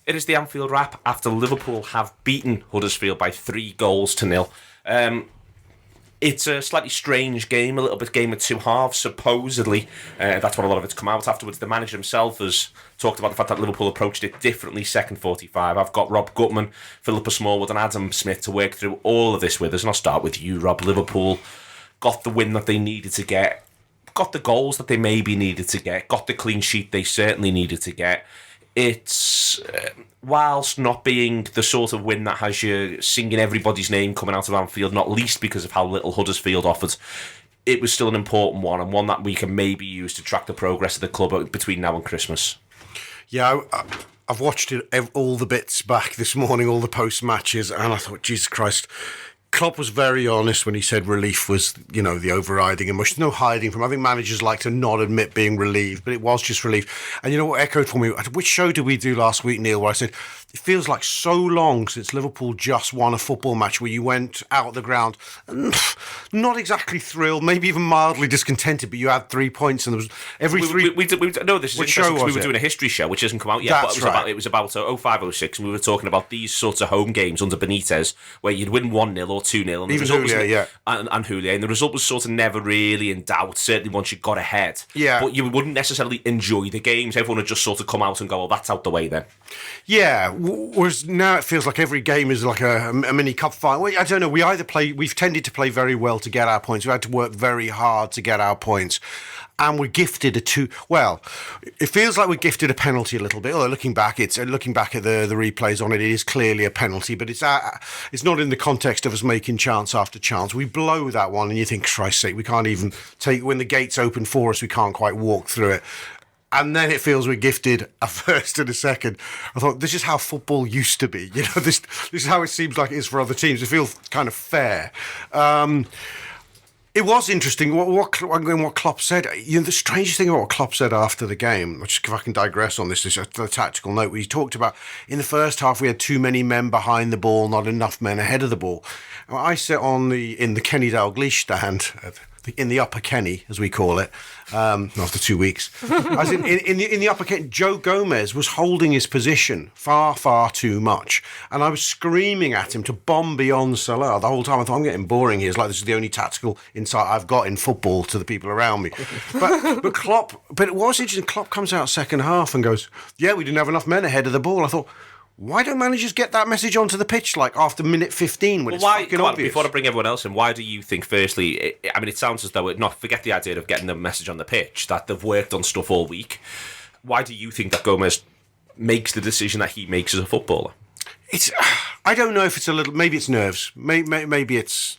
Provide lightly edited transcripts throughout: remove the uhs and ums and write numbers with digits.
It is the Anfield wrap after Liverpool have beaten Huddersfield by 3-0. It's a slightly strange game, a little bit game of two halves, supposedly. That's what a lot of it's come out afterwards. The manager himself has talked about the fact that Liverpool approached it differently second 45. I've got Rob Gutmann, Philippa Smallwood and Adam Smith to work through all of this with us. And I'll start with you, Rob. Liverpool got the win that they needed to get, got the goals that they maybe needed to get, got the clean sheet they certainly needed to get. It's, whilst not being the sort of win that has you singing everybody's name coming out of Anfield, not least because of how little Huddersfield offered, it was still an important one, and one that we can maybe use to track the progress of the club between now and Christmas. Yeah, I've watched it, all the bits back this morning, all the post-matches, and I thought, Jesus Christ, Klopp was very honest when he said relief was, the overriding emotion. No hiding from. I think managers like to not admit being relieved, but it was just relief. And you know what echoed for me? Which show did we do last week, Neil, where I said, it feels like so long since Liverpool just won a football match where you went out the ground, not exactly thrilled, maybe even mildly discontented, but you had 3 points and there was every three... No, this is Which interesting show was we were it? doing a history show, which hasn't come out yet, That's but it was about 05-06, and we were talking about these sorts of home games under Benitez, where you'd win 1-0 or 2-0, and the Even result Houllier, was, yeah. and Houllier, and the result was sort of never really in doubt, certainly once you got ahead. Yeah. But you wouldn't necessarily enjoy the games. Everyone would just sort of come out and go, well, that's out the way then. Yeah, whereas now it feels like every game is like a mini cup final. I don't know, we've tended to play very well to get our points. We've had to work very hard to get our points. And we're gifted it feels like we're gifted a penalty a little bit. Although looking back at the replays on it, it is clearly a penalty, but it's not in the context of us making chance after chance. We blow that one and you think, Christ's sake, we can't even when the gates open for us, we can't quite walk through it. And then it feels we're gifted a first and a second. I thought, this is how football used to be. This is how it seems like it is for other teams. It feels kind of fair. It was interesting what Klopp said. The strangest thing about what Klopp said after the game, which if I can digress on this, is a tactical note. He talked about in the first half we had too many men behind the ball, not enough men ahead of the ball. I sit in the Kenny Dalglish stand, in the upper Kenny, as we call it, after 2 weeks. As in the upper Kenny, Joe Gomez was holding his position far, far too much. And I was screaming at him to bomb beyond Salah the whole time. I thought, I'm getting boring here. It's like this is the only tactical insight I've got in football to the people around me. But it was interesting. Klopp comes out second half and goes, yeah, we didn't have enough men ahead of the ball. I thought, why don't managers get that message onto the pitch like after minute 15 when it's fucking obvious? Before I bring everyone else in, why do you think, firstly, it sounds as though, forget the idea of getting the message on the pitch, that they've worked on stuff all week. Why do you think that Gomez makes the decision that he makes as a footballer? I don't know if it's maybe it's nerves. Maybe it's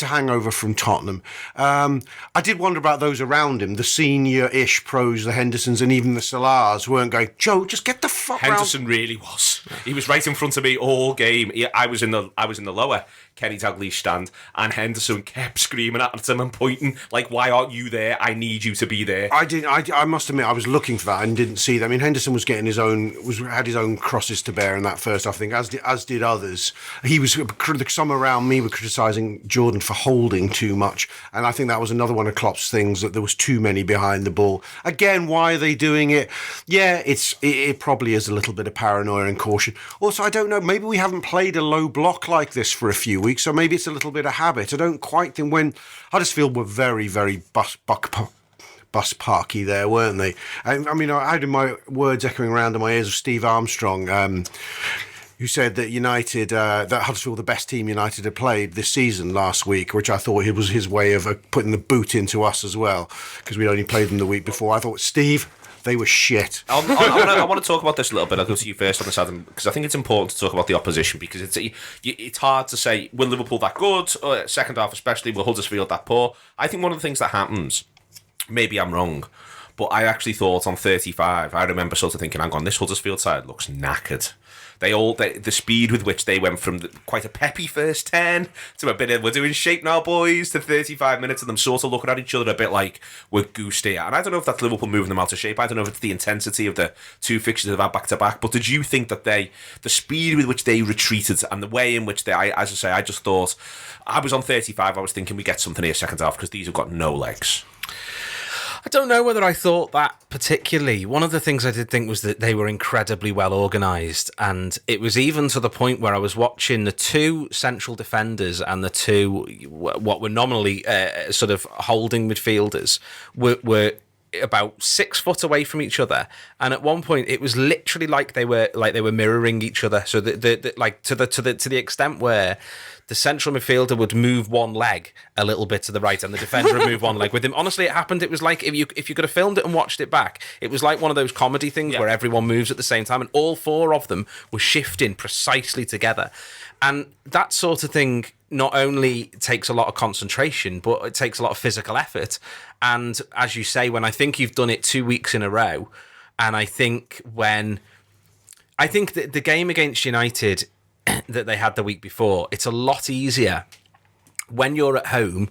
a hangover from Tottenham. I did wonder about those around him, the senior-ish pros, the Hendersons and even the Salahs weren't going, Joe, just get the fuck Henderson really was. He was right in front of me all game. I was in the lower Kenny Dalglish stand, and Henderson kept screaming at him and pointing like, "Why aren't you there? I need you to be there." I must admit, I was looking for that and didn't see that. I mean, Henderson was getting had his own crosses to bear in that first half, I think, as did others. Some around me were criticising Jordan for holding too much, and I think that was another one of Klopp's things, that there was too many behind the ball. Again, why are they doing it? Yeah, it probably is a little bit of paranoia and caution. Also, I don't know, maybe we haven't played a low block like this for a few weeks, so maybe it's a little bit of habit. I don't quite think when Huddersfield were very, very bus parky there, weren't they? I mean, I had my words echoing around in my ears of Steve Armstrong, who said that that Huddersfield were the best team United had played this season last week, which I thought it was his way of putting the boot into us as well, because we'd only played them the week before. I thought, Steve, they were shit. I want to talk about this a little bit. I'll go to you first on this, Adam, because I think it's important to talk about the opposition, because it's hard to say, were Liverpool that good? Second half especially, were Huddersfield that poor? I think one of the things that happens, maybe I'm wrong, but I actually thought on 35, I remember sort of thinking, hang on, this Huddersfield side looks knackered. The speed with which they went from quite a peppy first 10 to a bit of, we're doing shape now, boys, to 35 minutes, and them sort of looking at each other a bit like we're goosed here. And I don't know if that's Liverpool moving them out of shape. I don't know if it's the intensity of the two fixtures they've had back-to-back. But did you think that the speed with which they retreated and the way in which I just thought, I was on 35, I was thinking we get something here second half, because these have got no legs. I don't know whether I thought that particularly. One of the things I did think was that they were incredibly well organised, and it was even to the point where I was watching the two central defenders and the two what were nominally sort of holding midfielders were about 6 foot away from each other, and at one point it was literally like they were mirroring each other. So the like to the extent where the central midfielder would move one leg a little bit to the right, and the defender would move one leg with him. Honestly, it happened. It was like if you could have filmed it and watched it back, it was like one of those comedy things where everyone moves at the same time, and all four of them were shifting precisely together. And that sort of thing not only takes a lot of concentration, but it takes a lot of physical effort. And as you say, when I think you've done it 2 weeks in a row, and I think that the game against United that they had the week before, it's a lot easier when you're at home,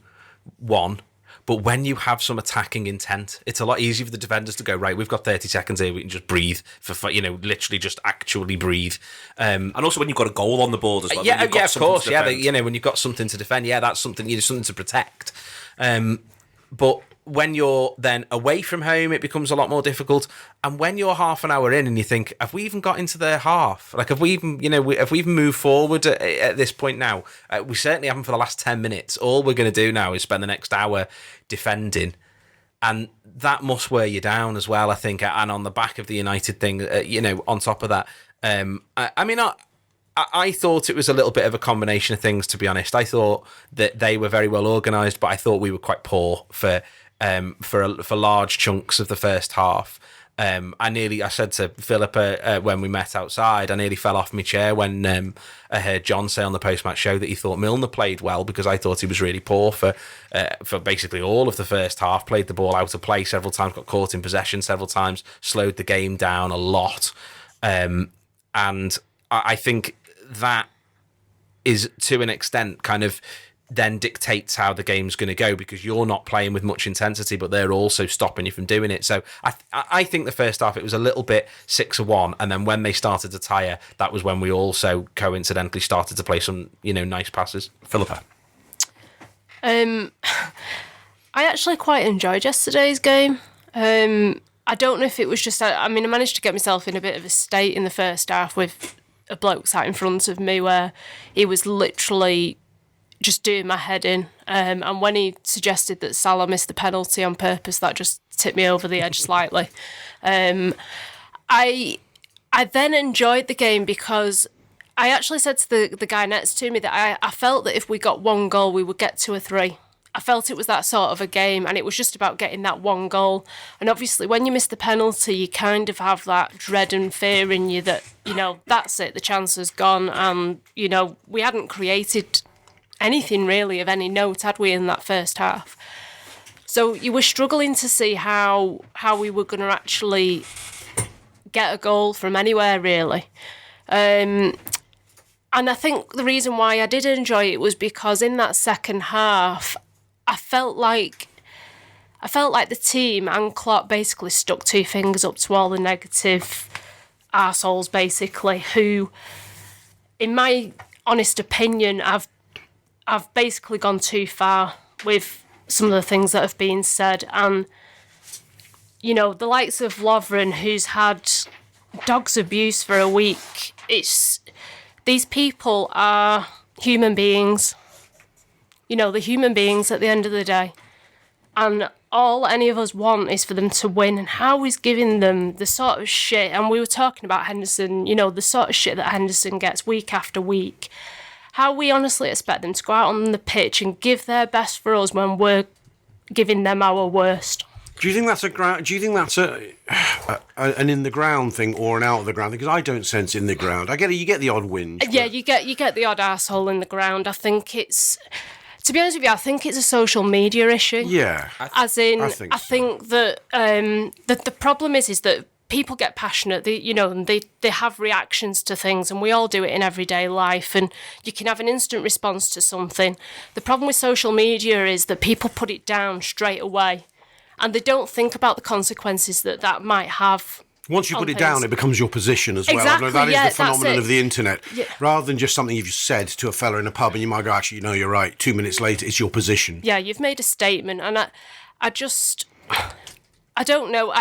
but when you have some attacking intent, it's a lot easier for the defenders to go, right, we've got 30 seconds here, we can just breathe, literally just actually breathe. And also when you've got a goal on the board as well. Of course, when you've got something to defend, that's something, something to protect. But when you're then away from home, it becomes a lot more difficult. And when you're half an hour in and you think, have we even got into their half? Like, have we even, have we even moved forward at this point now? We certainly haven't for the last 10 minutes. All we're going to do now is spend the next hour defending. And that must wear you down as well, I think. And on the back of the United thing, on top of that, I thought it was a little bit of a combination of things, to be honest. I thought that they were very well organised, but I thought we were quite poor for large chunks of the first half. I said to Philippa when we met outside, I nearly fell off my chair when I heard John say on the post-match show that he thought Milner played well, because I thought he was really poor for basically all of the first half. Played the ball out of play several times, got caught in possession several times, slowed the game down a lot. And I think that is, to an extent, kind of then dictates how the game's going to go, because you're not playing with much intensity, but they're also stopping you from doing it. So I think the first half, it was a little bit 6-1, and then when they started to tire, that was when we also coincidentally started to play some, nice passes. Philippa? I actually quite enjoyed yesterday's game. I don't know if it was just, I managed to get myself in a bit of a state in the first half with a bloke sat in front of me where he was literally just doing my head in. And when he suggested that Salah missed the penalty on purpose, that just tipped me over the edge slightly. I then enjoyed the game because I actually said to the guy next to me that I felt that if we got one goal, we would get 2 or 3. I felt it was that sort of a game, and it was just about getting that one goal. And obviously, when you miss the penalty, you kind of have that dread and fear in you that, that's it, the chance has gone. And, we hadn't created anything really of any note, had we, in that first half? So you were struggling to see how we were going to actually get a goal from anywhere, really. And I think the reason why I did enjoy it was because in that second half, I felt like the team and Klopp basically stuck 2 fingers up to all the negative arseholes, basically, who, in my honest opinion, I've basically gone too far with some of the things that have been said. And, the likes of Lovren, who's had dog's abuse for a week, these people are human beings. The human beings at the end of the day. And all any of us want is for them to win. And how he's giving them the sort of shit, and we were talking about Henderson, the sort of shit that Henderson gets week after week. How we honestly expect them to go out on the pitch and give their best for us when we're giving them our worst. Do you think that's an in the ground thing or an out of the ground thing? Because I don't sense in the ground. I get it. You get the odd whinge. Yeah, you get the odd asshole in the ground. I think it's, to be honest with you, I think it's a social media issue. Yeah, I think that the problem is that people get passionate. They have reactions to things, and we all do it in everyday life. And you can have an instant response to something. The problem with social media is that people put it down straight away, and they don't think about the consequences that might have. Once you put it down, it becomes your position as well. Exactly, That is the phenomenon that's it. of the internet. Yeah. Rather than just something you've just said to a fella in a pub, and you might go, actually, no, you're right. 2 minutes later, it's your position. Yeah, you've made a statement, and I just, I don't know.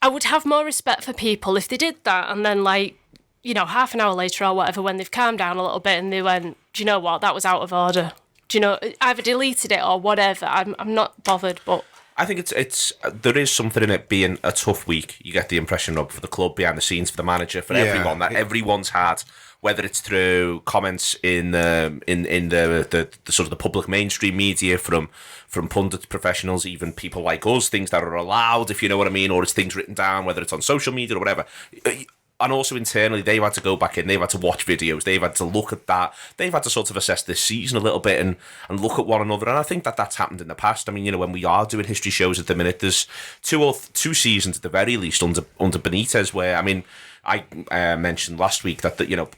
I would have more respect for people if they did that and then, like, you know, half an hour later or whatever, when they've calmed down a little bit and they went, do you know what, that was out of order. Do you know, either deleted it or whatever. I'm not bothered, but... I think it's there is something in it being a tough week. You get the impression of for the club, behind the scenes, for the manager, for everyone, that everyone's had, whether it's through comments in the sort of the public mainstream media from pundits, professionals, even people like us, things that are allowed, if you know what I mean, or it's things written down, whether it's on social media or whatever. And also internally, they've had to go back in, they've had to watch videos, they've had to look at that, they've had to sort of assess this season a little bit and look at one another. And I think that that's happened in the past. I mean, you know, when we are doing history shows at the minute, there's two seasons at the very least under Benitez where, I mean, I mentioned last week that you know,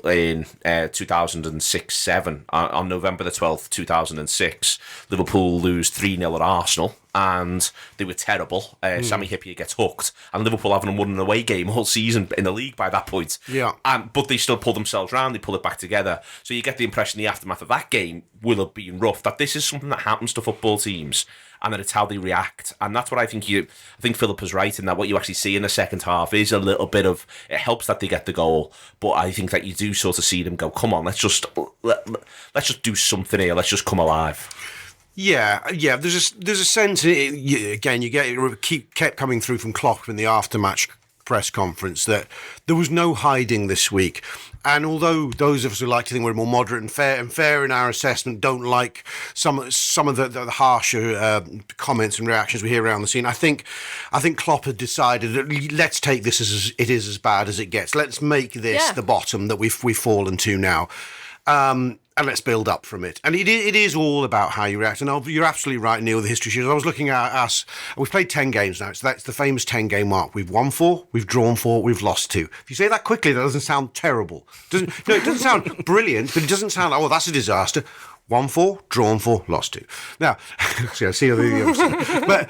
in 2006-07, on November the 12th, 2006, Liverpool lose 3-0 at Arsenal, and they were terrible. Sammy Hyypiä gets hooked, and Liverpool haven't won an away game all season in the league by that point. Yeah. But they still pull themselves round, they pull it back together. So you get the impression the aftermath of that game will have been rough, that this is something that happens to football teams, and that it's how they react. And that's what I think Philippa's right in that what you actually see in the second half is a little bit of, it helps that they get the goal, but I think that you do sort of see them go, come on, let's just do something here, let's just come alive. Yeah. There's a sense, again, kept coming through from Klopp in the after-match press conference that there was no hiding this week. And although those of us who like to think we're more moderate and fair in our assessment don't like some of the harsher comments and reactions we hear around the scene, I think Klopp had decided that let's take this as it is as bad as it gets. Let's make this the bottom that we've fallen to now. And let's build up from it. And it is all about how you react. And you're absolutely right, Neil, the history shows. I was looking at us. We've played 10 games now. So that's the famous 10-game mark. We've won 4, we've drawn 4, we've lost 2. If you say that quickly, that doesn't sound terrible. It doesn't sound brilliant, but it doesn't sound like, oh, that's a disaster. 1-4, drawn 4, lost 2. Now, see but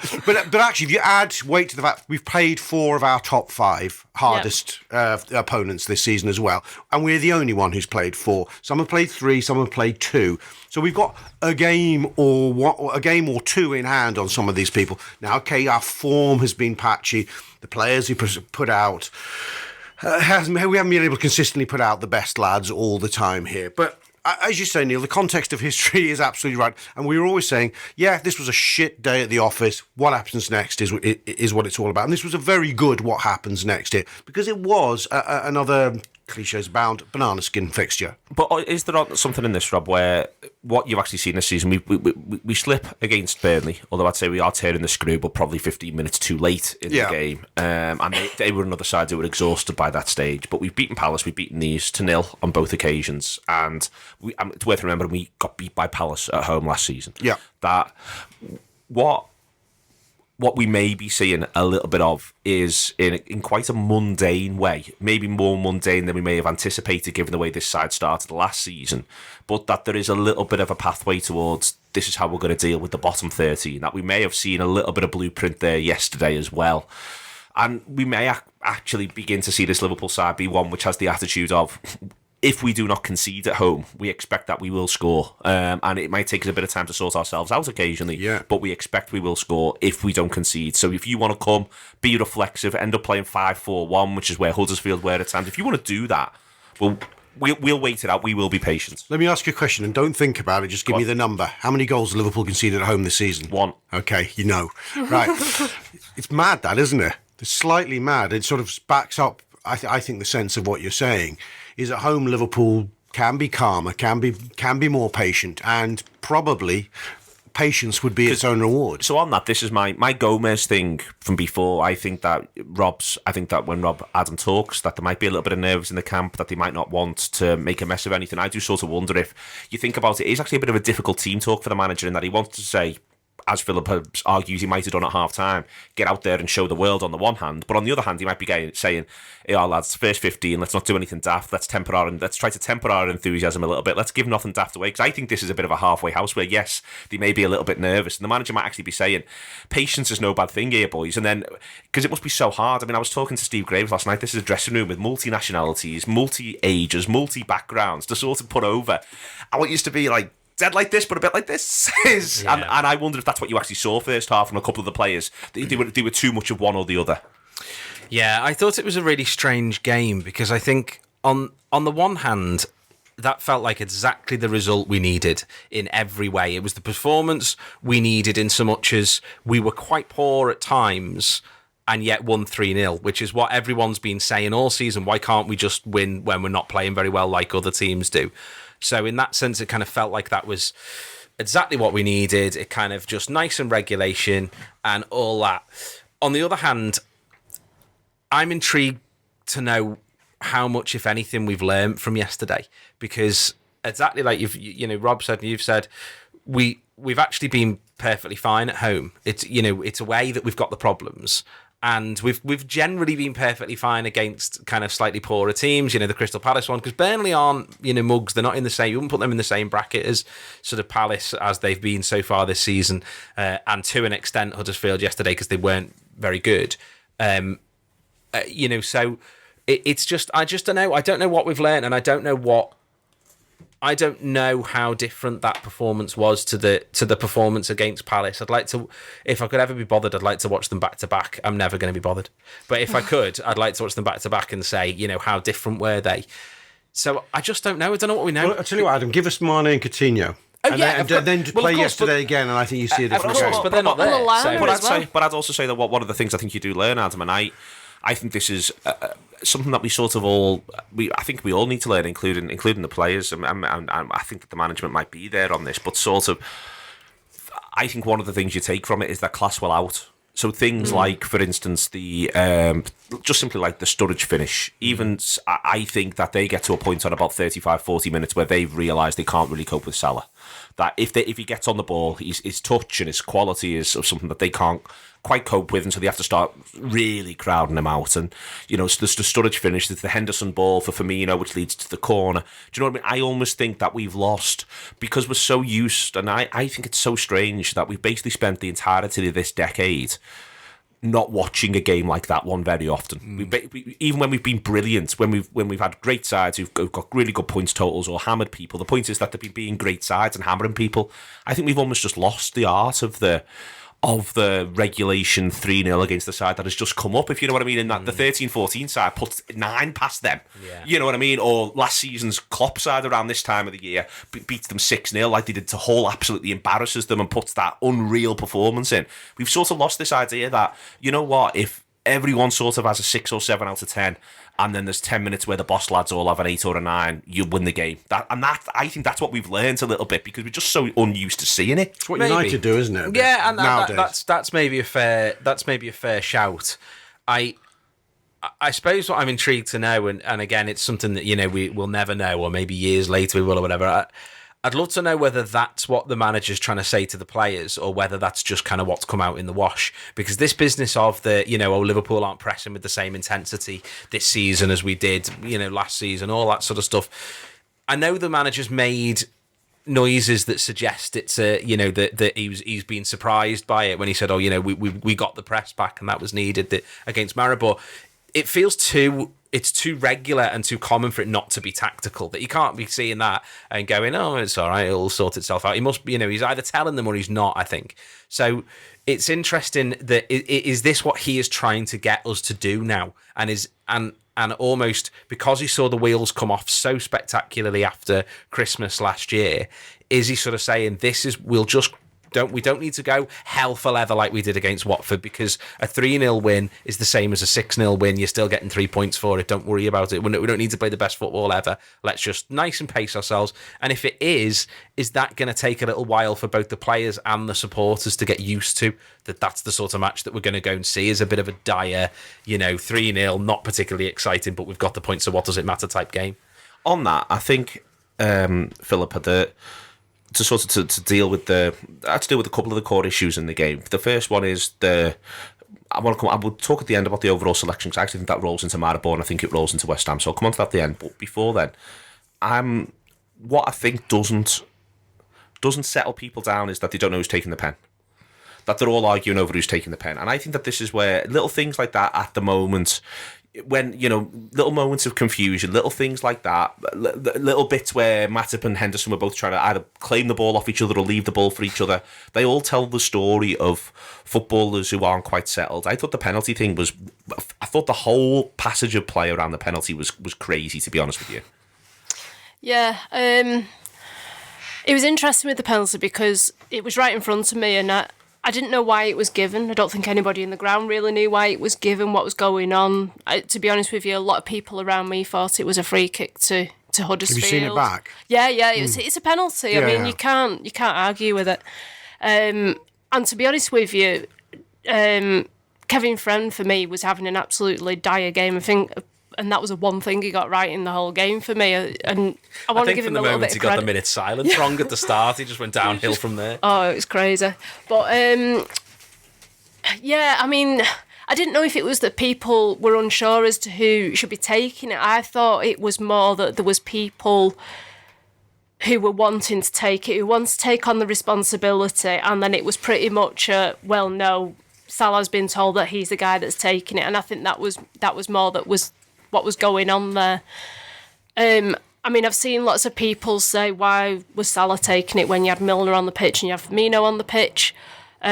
actually, if you add weight to the fact we've played 4 of our top 5 hardest opponents this season as well, and we're the only one who's played 4. Some have played 3, some have played 2. So we've got a game or 2 in hand on some of these people. Now, okay, our form has been patchy. The players we put out, we haven't been able to consistently put out the best lads all the time here, but. As you say, Neil, the context of history is absolutely right. And we were always saying, yeah, this was a shit day at the office. What happens next is what it's all about. And this was a very good what happens next here, because it was another cliches bound banana skin fixture. But is there something in this, Rob, where what you've actually seen this season, we slip against Burnley, although I'd say we are tearing the screw, but probably 15 minutes too late in the game. And they were another side who were exhausted by that stage. But we've beaten Palace, we've beaten these 2-0 on both occasions. And it's worth remembering we got beat by Palace at home last season. Yeah. That what we may be seeing a little bit of is in quite a mundane way, maybe more mundane than we may have anticipated given the way this side started last season, but that there is a little bit of a pathway towards this is how we're going to deal with the bottom 13, that we may have seen a little bit of blueprint there yesterday as well. And we may actually begin to see this Liverpool side be one which has the attitude of, if we do not concede at home, we expect that we will score. And it might take us a bit of time to sort ourselves out occasionally, but we expect we will score if we don't concede. So if you want to come, be reflexive, end up playing 5-4-1, which is where Huddersfield were at times, if you want to do that, well, we'll wait it out. We will be patient. Let me ask you a question, and don't think about it. Just give me the number. How many goals has Liverpool conceded at home this season? 1. Okay, you know. Right. It's mad, that, isn't it? It's slightly mad. It sort of backs up, I think, the sense of what you're saying. Is at home Liverpool can be calmer, can be more patient, and probably patience would be its own reward. So on that, this is my Gomez thing from before. I think that when Adam talks, that there might be a little bit of nerves in the camp, that they might not want to make a mess of anything. I do sort of wonder if you think about it, it's actually a bit of a difficult team talk for the manager in that he wants to say, as Philippa argues he might have done at half-time, get out there and show the world on the one hand. But on the other hand, he might be saying, hey, lads, first 15, let's not do anything daft. Let's try to temper our enthusiasm a little bit. Let's give nothing daft away. Because I think this is a bit of a halfway house where, yes, they may be a little bit nervous. And the manager might actually be saying, patience is no bad thing here, boys. And then, because it must be so hard. I mean, I was talking to Steve Graves last night. This is a dressing room with multi-nationalities, multi-ages, multi-backgrounds to sort of put over. And what used to be like dead like this, but a bit like this. And I wonder if that's what you actually saw first half from a couple of the players. They were too much of one or the other. Yeah, I thought it was a really strange game because I think on the one hand, that felt like exactly the result we needed in every way. It was the performance we needed in so much as we were quite poor at times and yet won 3-0, which is what everyone's been saying all season. Why can't we just win when we're not playing very well like other teams do? So in that sense, it kind of felt like that was exactly what we needed. It kind of just nice and regulation and all that. On the other hand, I'm intrigued to know how much, if anything, we've learned from yesterday, because exactly like Rob said and you've said, we've actually been perfectly fine at home. It's away that we've got the problems. And we've generally been perfectly fine against kind of slightly poorer teams, the Crystal Palace one, because Burnley aren't, mugs. They're not in the same, you wouldn't put them in the same bracket as sort of Palace as they've been so far this season, and to an extent Huddersfield yesterday because they weren't very good. So it's just, I just don't know. I don't know what we've learned, and I don't know how different that performance was to the performance against Palace. I'd like to, if I could ever be bothered, I'd like to watch them back to back. I'm never going to be bothered, but if I could, I'd like to watch them back to back and say, how different were they? So I just don't know. I don't know what we know. Well, I'll tell you what, Adam, give us Mane and Coutinho. Then play yesterday again, and I think you see a different game. But they're not there. But I'd also say that one of the things I think you do learn, Adam, and I think this is something that we sort of I think we all need to learn, including the players. And I think that the management might be there on this, but sort of, I think one of the things you take from it is that class will out. So things like, for instance, the just simply like the Sturridge finish. Even I think that they get to a point on about 35, 40 minutes where they've realised they can't really cope with Salah. That if he gets on the ball, his touch and his quality is of something that they can't quite cope with, and so they have to start really crowding him out. And it's the Sturridge finish, it's the Henderson ball for Firmino, which leads to the corner. Do you know what I mean? I almost think that we've lost because we're so used, and I think it's so strange that we've basically spent the entirety of this decade not watching a game like that one very often. We, even when we've been brilliant, when we've had great sides who've got really good points totals or hammered people, the point is that they've been being great sides and hammering people. I think we've almost just lost the art of the regulation 3-0 against the side that has just come up, if you know what I mean, in that the 13-14 side puts 9 past them. Yeah. You know what I mean? Or last season's Klopp side around this time of the year beats them 6-0 like they did to Hull, absolutely embarrasses them and puts that unreal performance in. We've sort of lost this idea that, you know what, if everyone sort of has a 6 or 7 out of 10, and then there's 10 minutes where the boss lads all have an 8 or a 9, you win the game. I think that's what we've learned a little bit because we're just so unused to seeing it. It's what United do, isn't it? Yeah, and that's maybe a fair shout. I suppose what I'm intrigued to know, and again, it's something that we will never know, or maybe years later we will, or whatever. I'd love to know whether that's what the manager's trying to say to the players or whether that's just kind of what's come out in the wash. Because this business of Liverpool aren't pressing with the same intensity this season as we did, last season, all that sort of stuff. I know the manager's made noises that suggest it's that he's been surprised by it when he said, we got the press back and that was needed against Maribor. It feels it's too regular and too common for it not to be tactical, that you can't be seeing that and going, oh, it's all right, it'll sort itself out. He must be, he's either telling them or he's not, I think. So it's interesting that is this what he is trying to get us to do now? And almost because he saw the wheels come off so spectacularly after Christmas last year, is he sort of saying we don't need to go hell for leather like we did against Watford, because a 3-0 win is the same as a 6-0 win. You're still getting 3 points for it. Don't worry about it. We don't need to play the best football ever. Let's just nice and pace ourselves. And if it is that going to take a little while for both the players and the supporters to get used to that's the sort of match that we're going to go and see, is a bit of a dire, 3-0, not particularly exciting, but we've got the points, so what does it matter type game? On that, I think, Philippa, to deal with a couple of the core issues in the game. The first one is I will talk at the end about the overall selection, because I actually think that rolls into Maribor and I think it rolls into West Ham. So I'll come on to that at the end. But before then, what I think doesn't settle people down is that they don't know who's taking the pen. That they're all arguing over who's taking the pen. And I think that this is where little things like that at the moment, when, little moments of confusion, little things like that, little bits where Matip and Henderson were both trying to either claim the ball off each other or leave the ball for each other, they all tell the story of footballers who aren't quite settled. I thought the penalty thing I thought the whole passage of play around the penalty was crazy, to be honest with you. Yeah, it was interesting with the penalty because it was right in front of me and I didn't know why it was given. I don't think anybody in the ground really knew why it was given, what was going on. To be honest with you, a lot of people around me thought it was a free kick to Huddersfield. Have you seen it back? Yeah, it's a penalty. Yeah, I mean, you can't argue with it. And to be honest with you, Kevin Friend for me was having an absolutely dire game. I think. And that was the one thing he got right in the whole game for me. And I want to give him a little bit of credit. I think from the moment he got the minute silence wrong at the start, he just went downhill from there. Oh, it was crazy. But, yeah, I mean, I didn't know if it was that people were unsure as to who should be taking it. I thought it was more that there was people who were wanting to take it, who wanted to take on the responsibility, and then it was pretty much well, no, Salah's been told that he's the guy that's taking it, and I think that was more that was what was going on there. I mean, I've seen lots of people say, why was Salah taking it when you had Milner on the pitch and you had Firmino on the pitch? But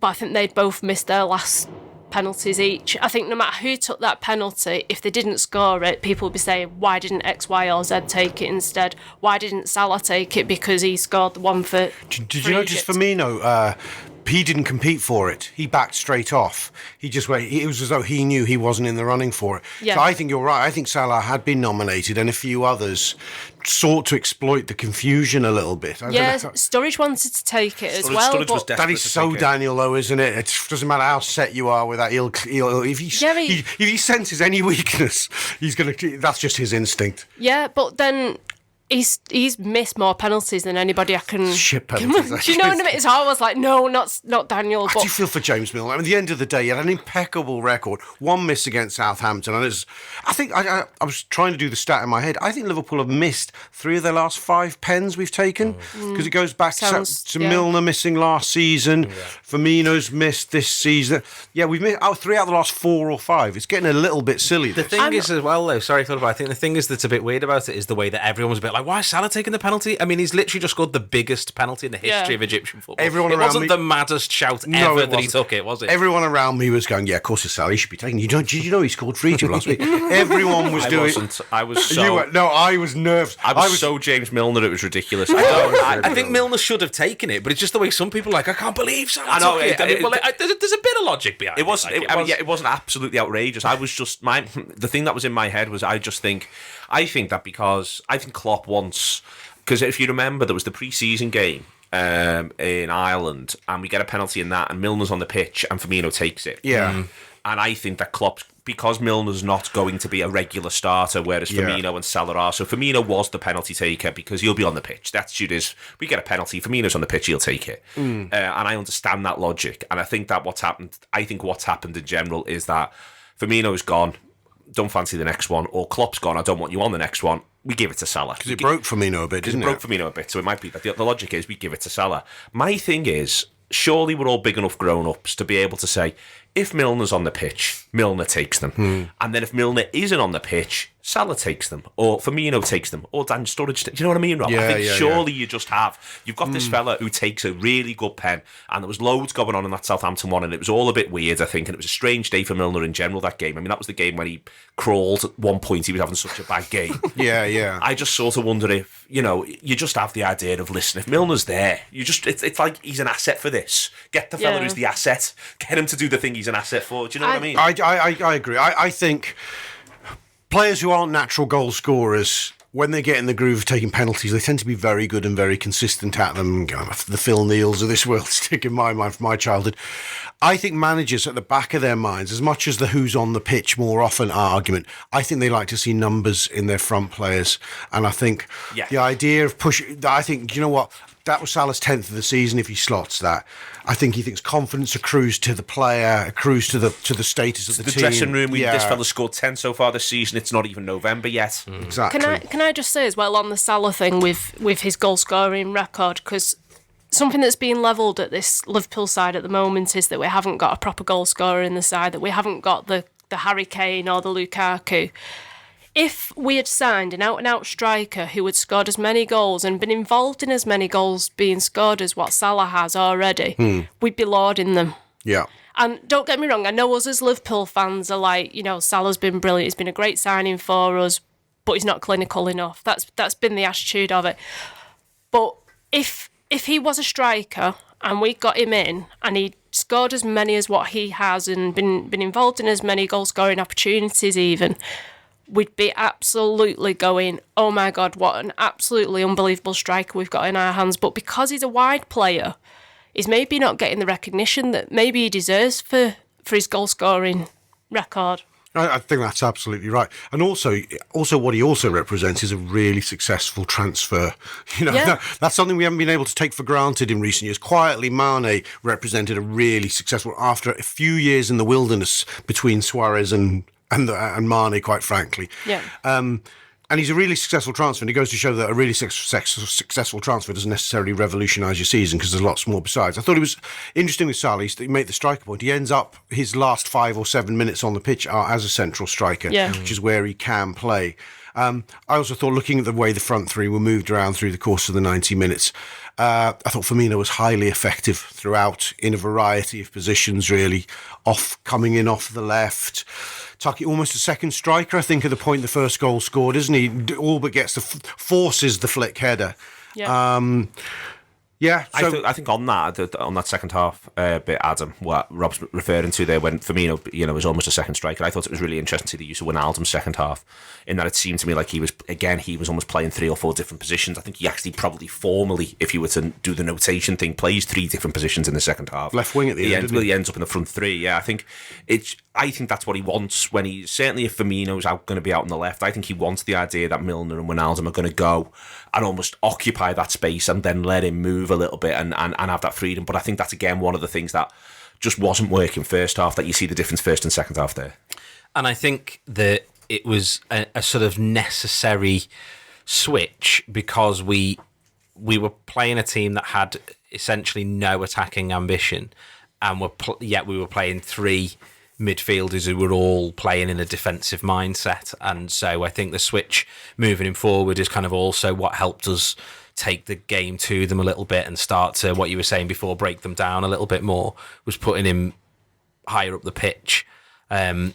I think they'd both missed their last penalties each. I think no matter who took that penalty, if they didn't score it, people would be saying, why didn't X, Y or Z take it instead? Why didn't Salah take it because he scored the one for Did you notice Firmino? He didn't compete for it. He backed straight off. He just went. It was as though he knew he wasn't in the running for it. Yeah. So I think you're right. I think Salah had been nominated, and a few others sought to exploit the confusion a little bit. Sturridge wanted to take it as well. Sturridge was That is so Daniel, though, isn't it? It doesn't matter how set you are with that. If he senses any weakness, he's gonna. That's just his instinct. Yeah, but then. He's missed more penalties than anybody I can. Shit penalties. Do you know what I mean? It's always like, no, not Daniel. I do feel for James Milner. I mean, at the end of the day, he had an impeccable record. One miss against Southampton, and I was trying to do the stat in my head. I think Liverpool have missed 3 of their last 5 pens we've taken because it goes back to Milner missing last season. Firmino's missed this season. Yeah, we've missed 3 out of the last 4 or 5. It's getting a little bit silly. The thing is as well, though. Sorry, Philippa. I think the thing is that's a bit weird about it is the way that everyone's a bit like, why is Salah taking the penalty? I mean, he's literally just scored the biggest penalty in the history of Egyptian football. It wasn't the maddest shout ever that he took it, was it? Everyone around me was going, yeah, of course it's Salah, he should be taking it. Did you know he scored 3-2 last week? Everyone was doing it. I was so... I was nervous. I was so James Milner, it was ridiculous. I think Milner should have taken it, but it's just the way some people are like, I can't believe Salah took it. There's a bit of logic behind it. It wasn't absolutely outrageous. I was just... the thing that was in my head was I think that because I think Klopp wants... Because if you remember, there was the pre-season game in Ireland, and we get a penalty in that, and Milner's on the pitch, and Firmino takes it. Yeah. And I think that Klopp's, because Milner's not going to be a regular starter, whereas Firmino and Salah are. So Firmino was the penalty taker because he'll be on the pitch. That attitude is, we get a penalty, Firmino's on the pitch, he'll take it. And I understand that logic. And I think that what's happened in general is that Firmino's gone, don't fancy the next one, or Klopp's gone, I don't want you on the next one. We give it to Salah. Because it broke Firmino a bit, didn't it? It broke Firmino a bit, so it might be that the logic is we give it to Salah. My thing is, surely we're all big enough grown-ups to be able to say, if Milner's on the pitch, Milner takes them. And then if Milner isn't on the pitch, Salah takes them, or Firmino takes them, or Dan Sturridge. Do you know what I mean, Rob? Yeah, I think surely you just you've got this fella who takes a really good pen, and there was loads going on in that Southampton one, and it was all a bit weird, I think, and it was a strange day for Milner in general, that game. I mean, that was the game when he crawled at one point, he was having such a bad game. Yeah. I just sort of wonder if, you just have the idea of, listen, if Milner's there, it's like he's an asset for this. Get the fella who's the asset, get him to do the thing he's an asset for. Do you know what I mean? I agree. I think players who aren't natural goal scorers, when they get in the groove of taking penalties, they tend to be very good and very consistent at them. The Phil Neals of this world stick in my mind from my childhood. I think managers at the back of their minds, as much as the who's on the pitch more often argument, I think they like to see numbers in their front players. And I think the idea of pushing, I think, you know what? That was Salah's 10th of the season if he slots that. I think he thinks confidence accrues to the player, accrues to the status of the team. The dressing room, this fella's scored 10 so far this season. It's not even November yet. Exactly. Can I just say as well on the Salah thing with his goal scoring record, because something that's being levelled at this Liverpool side at the moment is that we haven't got a proper goal scorer in the side, that we haven't got the the Harry Kane or the Lukaku. If we had signed an out-and-out striker who had scored as many goals and been involved in as many goals being scored as what Salah has already, we'd be lauding them. Yeah. And don't get me wrong, I know us as Liverpool fans are like, Salah's been brilliant, he's been a great signing for us, but he's not clinical enough. That's been the attitude of it. But if he was a striker and we got him in and he scored as many as what he has and been involved in as many goal-scoring opportunities even, we'd be absolutely going, oh my God, what an absolutely unbelievable striker we've got in our hands. But because he's a wide player, he's maybe not getting the recognition that maybe he deserves for his goal-scoring record. I think that's absolutely right. And also what he also represents is a really successful transfer. That's something we haven't been able to take for granted in recent years. Quietly, Mane represented a really successful, after a few years in the wilderness between Suarez and Mane, quite frankly. Yeah. And he's a really successful transfer, and it goes to show that a really successful transfer doesn't necessarily revolutionise your season, because there's lots more besides. I thought it was interesting with Salah, he made the striker point. He ends up his last 5 or 7 minutes on the pitch are as a central striker, which is where he can play. I also thought, looking at the way the front three were moved around through the course of the 90 minutes, I thought Firmino was highly effective throughout in a variety of positions, really. Coming in off the left. Tucky, almost a second striker, I think, at the point the first goal scored, isn't he? All but forces the flick header. Yeah. Yeah, so I think on that second half bit, Adam, what Rob's referring to there, when Firmino, was almost a second striker, I thought it was really interesting to see the use of Wijnaldum's second half, in that it seemed to me like he was almost playing 3 or 4 different positions. I think he actually probably formally, if you were to do the notation thing, plays 3 different positions in the second half. Left wing at the end. He ends up in the front 3. Yeah, I think that's what he wants when certainly if Firmino's going to be out on the left, I think he wants the idea that Milner and Wijnaldum are going to go and almost occupy that space and then let him move a little bit and have that freedom. But I think that's, again, one of the things that just wasn't working first half, that you see the difference first and second half there. And I think that it was a sort of necessary switch, because we were playing a team that had essentially no attacking ambition, and yet we were playing 3 midfielders who were all playing in a defensive mindset. And so I think the switch moving him forward is kind of also what helped us take the game to them a little bit and start to, what you were saying before, break them down a little bit more, was putting him higher up the pitch. And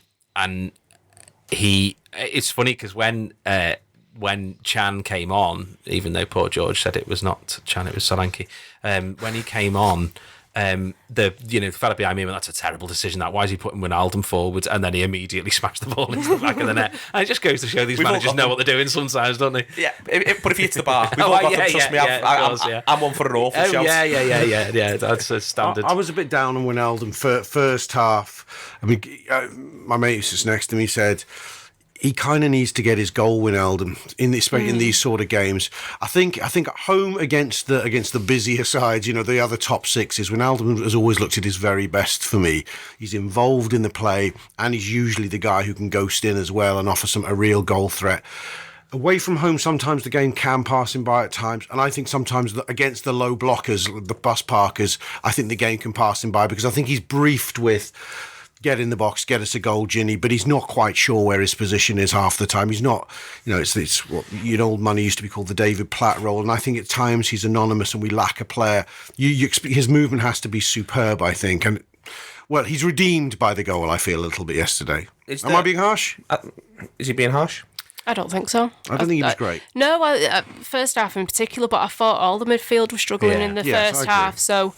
it's funny because when Chan came on, even though poor George said it was not Chan, it was Solanke, when he came on, the fella behind me went, that's a terrible decision. Why is he putting Wijnaldum forward? And then he immediately smashed the ball into the back of the net. And it just goes to show these managers know what they're doing sometimes, don't they? Yeah, but if he hits the bar, we've all got them, trust me. I'm one for an awful shout. Yeah. That's a standard. I was a bit down on Wijnaldum first half. I mean, my mate who sits next to me said he kind of needs to get his goal, Wijnaldum, in these sort of games. I think at home against the busier sides, the other top 6s, Wijnaldum has always looked at his very best for me. He's involved in the play, and he's usually the guy who can ghost in as well and offer a real goal threat. Away from home, sometimes the game can pass him by at times, and I think sometimes against the low blockers, the bus parkers, I think the game can pass him by, because I think he's briefed with, get in the box, get us a goal, Ginny, but he's not quite sure where his position is half the time. He's not, it's what old money used to be called the David Platt role, and I think at times he's anonymous and we lack a player. His movement has to be superb, I think, and he's redeemed by the goal, I feel, a little bit yesterday. Am I being harsh? Is he being harsh? I don't think so. I don't think he was great. No, first half in particular, but I thought all the midfield were struggling in the first half, so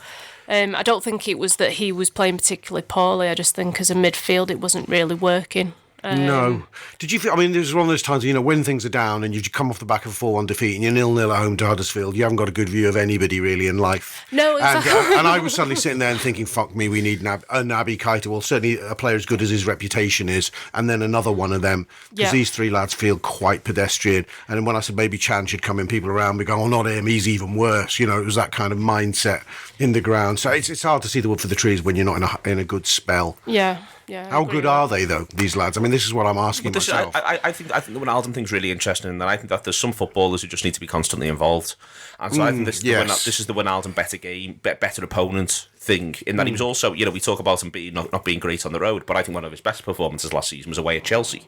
I don't think it was that he was playing particularly poorly. I just think as a midfield it wasn't really working. No. Did you feel, there's one of those times, when things are down and you come off the back of a 4-1 defeat and you're 0-0 at home to Huddersfield, you haven't got a good view of anybody really in life. No, exactly. And I was suddenly sitting there and thinking, fuck me, we need a Naby Keita. Well, certainly a player as good as his reputation is, and then another one of them. Because these 3 lads feel quite pedestrian. And when I said maybe Chan should come in, people around me go, oh, not him, he's even worse. It was that kind of mindset in the ground. So it's hard to see the wood for the trees when you're not in a good spell. Yeah. How good are they, though, these lads? This is what I'm asking myself. I think the Wijnaldum thing's really interesting, and I think that there's some footballers who just need to be constantly involved. And so I think this is the Wijnaldum better game, better opponent thing in that he was also, we talk about him being not being great on the road, but I think one of his best performances last season was away at Chelsea,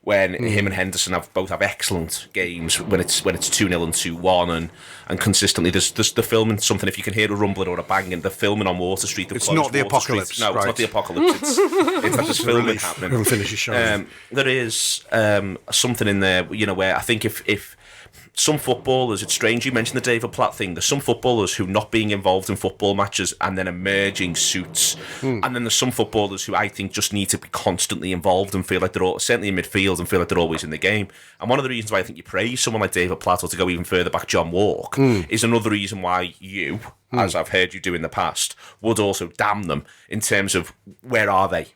when him and Henderson both have excellent games when it's 2-0 and 2-1 and consistently there's the filming something. If you can hear a rumbling or a banging, the filming on Water Street. It's not the Water apocalypse. Street. No, right. it's not the apocalypse. It's that there's filming happening. Haven't finished his show. There is something in there, where I think if some footballers, it's strange you mentioned the David Platt thing, there's some footballers who not being involved in football matches and then emerging suits, and then there's some footballers who I think just need to be constantly involved and feel like they're certainly in midfield and feel like they're always in the game. And one of the reasons why I think you praise someone like David Platt, or to go even further back, John Walk, is another reason why you, as I've heard you do in the past, would also damn them in terms of where are they?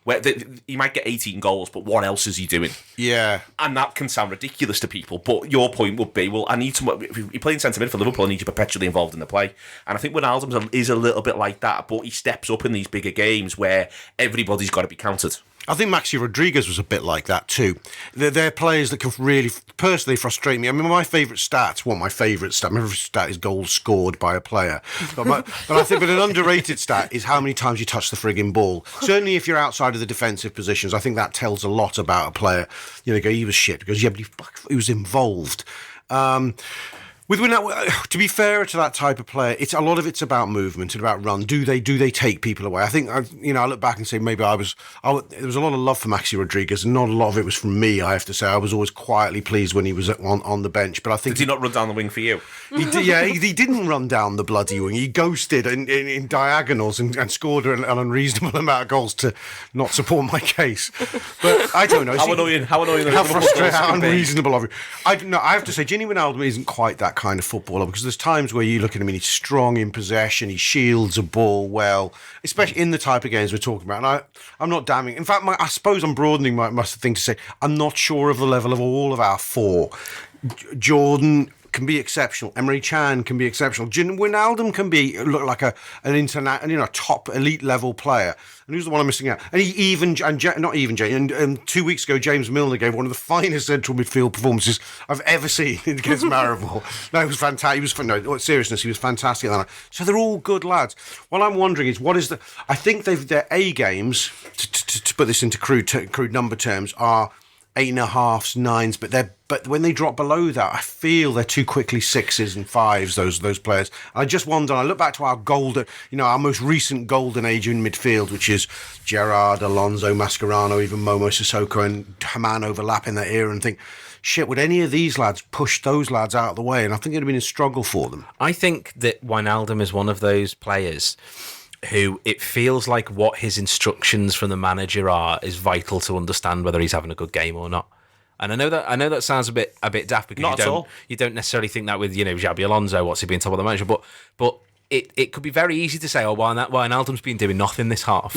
He might get 18 goals, but what else is he doing? Yeah. And that can sound ridiculous to people, but your point would be, well, I need to. If you're playing centre mid for Liverpool, I need you perpetually involved in the play. And I think Wijnaldum is a little bit like that, but he steps up in these bigger games where everybody's got to be counted. I think Maxi Rodriguez was a bit like that too. They're players that can really personally frustrate me. I mean, my favourite stat is goals scored by a player. But I think an underrated stat is how many times you touch the frigging ball. Certainly if you're outside of the defensive positions, I think that tells a lot about a player. He was shit because but he was involved. To be fair to that type of player, a lot of it's about movement and about run. Do they take people away? I think I look back and say maybe there was a lot of love for Maxi Rodriguez, and not a lot of it was from me. I have to say I was always quietly pleased when he was on the bench. But I think did he not run down the wing for you? He didn't run down the bloody wing. He ghosted in diagonals and scored an unreasonable amount of goals to not support my case. But I don't know. How annoying! How frustrating! How unreasonable of you. I have to say, Gini Wijnaldum isn't quite that kind of footballer, because there's times where you look at him and he's strong in possession, he shields a ball well, especially in the type of games we're talking about. And I'm not damning. In fact, I suppose I'm broadening my thing to say I'm not sure of the level of all of our four. Jordan can be exceptional. Emre Can can be exceptional. Wijnaldum can look like an internet, top elite level player. And who's the one I'm missing out? And 2 weeks ago, James Milner gave one of the finest central midfield performances I've ever seen against Maribor. No, it was fantastic. Seriousness, he was fantastic. So they're all good lads. What I'm wondering is, I think their A games, to put this into crude number terms, are 8.5s, 9s, but when they drop below that, I feel they're too quickly 6s and 5s. Those players. I just wonder. I look back to our most recent golden age in midfield, which is Gerrard, Alonso, Mascherano, even Momo Sissoko and Haman overlapping that era, and think, shit, would any of these lads push those lads out of the way? And I think it'd have been a struggle for them. I think that Wijnaldum is one of those players who it feels like what his instructions from the manager is vital to understand whether he's having a good game or not. And I know that sounds a bit daft, because you don't necessarily think that with Xabi Alonso, what's he been told by the manager, but it could be very easy to say, Wijnaldum's been doing nothing this half.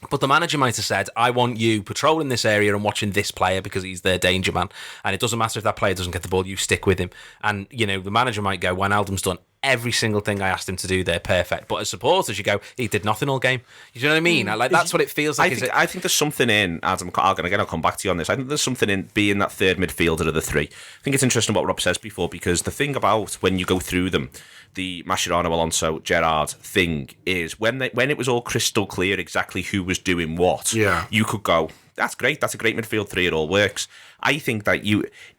But the manager might have said, I want you patrolling this area and watching this player because he's their danger man. And it doesn't matter if that player doesn't get the ball, you stick with him. And, the manager might go, Wijnaldum's done every single thing I asked him to do there, perfect. But as supporters, you go, he did nothing all game. You know what I mean? That's what it feels like. I think there's something in, Adam, I'll come back to you on this. I think there's something in being that third midfielder of the three. I think it's interesting what Rob says before, because the thing about when you go through them, the Mascherano, Alonso, Gerrard thing is when it was all crystal clear exactly who was doing what, you could go, that's great, that's a great midfield three, it all works. I think that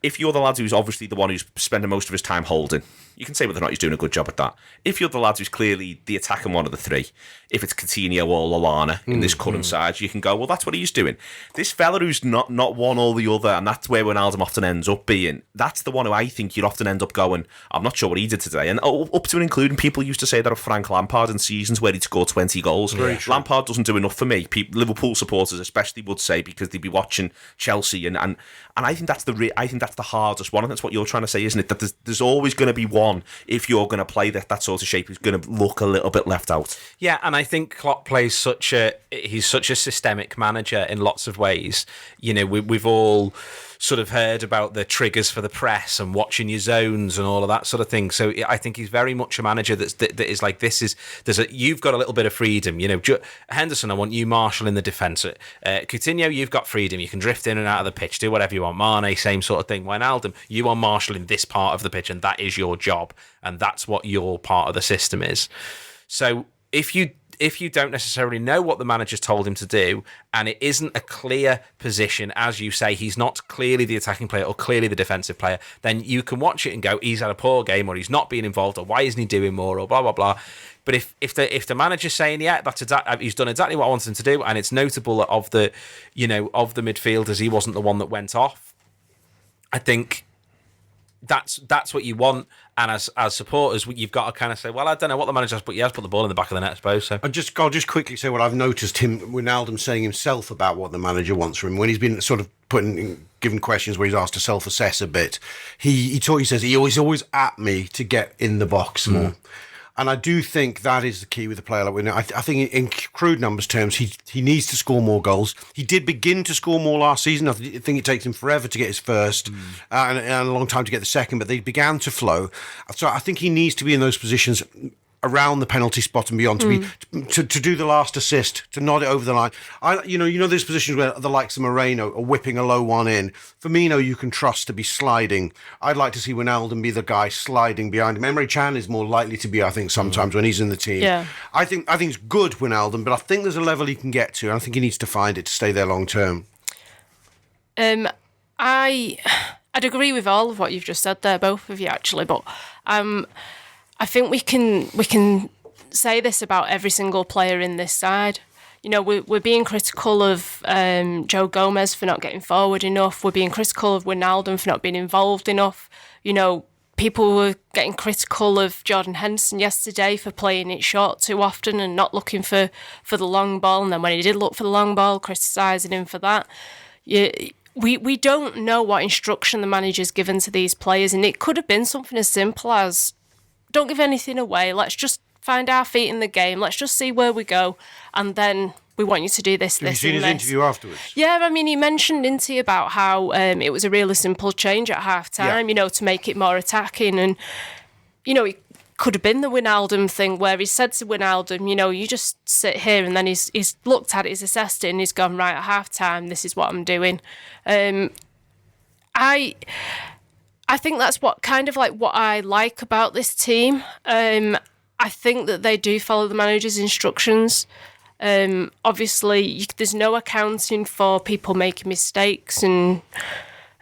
if you're the lad who's obviously the one who's spending most of his time holding, you can say whether or not he's doing a good job at that. If you're the lad who's clearly the attacking one of the three, if it's Coutinho or Lallana in this current side, you can go, well, that's what he's doing. This fella who's not one or the other, and that's where Wijnaldum often ends up being, that's the one who I think you'd often end up going, I'm not sure what he did today. And up to and including people used to say that of Frank Lampard in seasons where he'd scored 20 goals. Lampard doesn't do enough for me. Liverpool supporters especially would say, because they'd be watching Chelsea, and I think that's the hardest one, and that's what you're trying to say, isn't it? That there's always going to be one, if you're going to play that sort of shape, who's going to look a little bit left out. Yeah, and I think Klopp plays he's such a systemic manager in lots of ways. We've all sort of heard about the triggers for the press and watching your zones and all of that sort of thing. So I think he's very much a manager that is like, you've got a little bit of freedom. Henderson, I want you marshalling the defence. Coutinho, you've got freedom. You can drift in and out of the pitch, do whatever you want. Mane, same sort of thing. Wijnaldum, you are marshalling this part of the pitch, and that is your job, and that's what your part of the system is. So if you you don't necessarily know what the manager's told him to do, and it isn't a clear position, as you say, he's not clearly the attacking player or clearly the defensive player, then you can watch it and go, he's had a poor game, or he's not being involved, or why isn't he doing more, or blah blah blah. But if the manager's saying, yeah, he's done exactly what I wanted him to do, and it's notable that of the midfielders, he wasn't the one that went off, I think that's what you want. And as supporters, you've got to kind of say, well, I don't know what the manager has, but he has put the ball in the back of the net, I suppose. So I'll just quickly say what I've noticed Wijnaldum saying himself about what the manager wants from him when he's been sort of given questions where he's asked to self-assess a bit. He says he's always at me to get in the box more. And I do think that is the key with a player like Wijnaldum. I think in crude numbers terms, he needs to score more goals. He did begin to score more last season. I think it takes him forever to get his first and a long time to get the second, but they began to flow. So I think he needs to be in those positions around the penalty spot and beyond to do the last assist, to nod it over the line. There's positions where the likes of Moreno are whipping a low one in. Firmino, you can trust to be sliding. I'd like to see Wijnaldum be the guy sliding behind him. Emre Can is more likely to be, I think, sometimes when he's in the team. Yeah. I think it's good, Wijnaldum, but I think there's a level he can get to, and I think he needs to find it to stay there long term. I'd agree with all of what you've just said there, both of you actually, but I think we can say this about every single player in this side. We're being critical of Joe Gomez for not getting forward enough. We're being critical of Wijnaldum for not being involved enough. People were getting critical of Jordan Henderson yesterday for playing it short too often and not looking for the long ball. And then when he did look for the long ball, criticising him for that. We don't know what instruction the manager's given to these players, and it could have been something as simple as, don't give anything away. Let's just find our feet in the game. Let's just see where we go. And then we want you to do this, Have this, you seen and his this. interview afterwards? Yeah, I mean, he mentioned Inti about how it was a really simple change at half-time, to make it more attacking. And, it could have been the Wijnaldum thing where he said to Wijnaldum, you just sit here, and then he's looked at it, he's assessed it, and he's gone, right, at half-time, this is what I'm doing. I think that's what I like about this team. I think that they do follow the manager's instructions. Obviously, there's no accounting for people making mistakes, and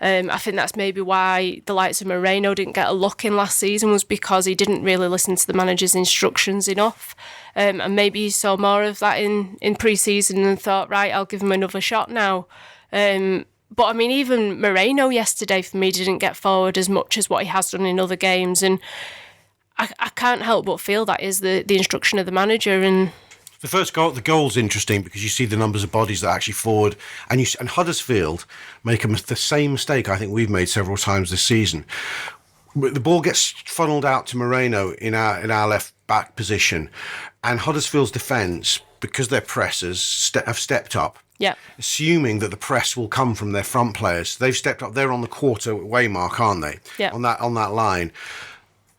I think that's maybe why the likes of Moreno didn't get a look in last season, was because he didn't really listen to the manager's instructions enough. And maybe he saw more of that in pre-season and thought, right, I'll give him another shot now. But I mean, even Moreno yesterday for me didn't get forward as much as what he has done in other games, and I can't help but feel that is the instruction of the manager. And the first goal, the goal's interesting because you see the numbers of bodies that are actually forward, and Huddersfield make the same mistake I think we've made several times this season. The ball gets funneled out to Moreno in our left back position, and Huddersfield's defence, because their pressers have stepped up. Yeah. Assuming that the press will come from their front players, they've stepped up. They're on the quarter way mark, aren't they? Yeah. On that line,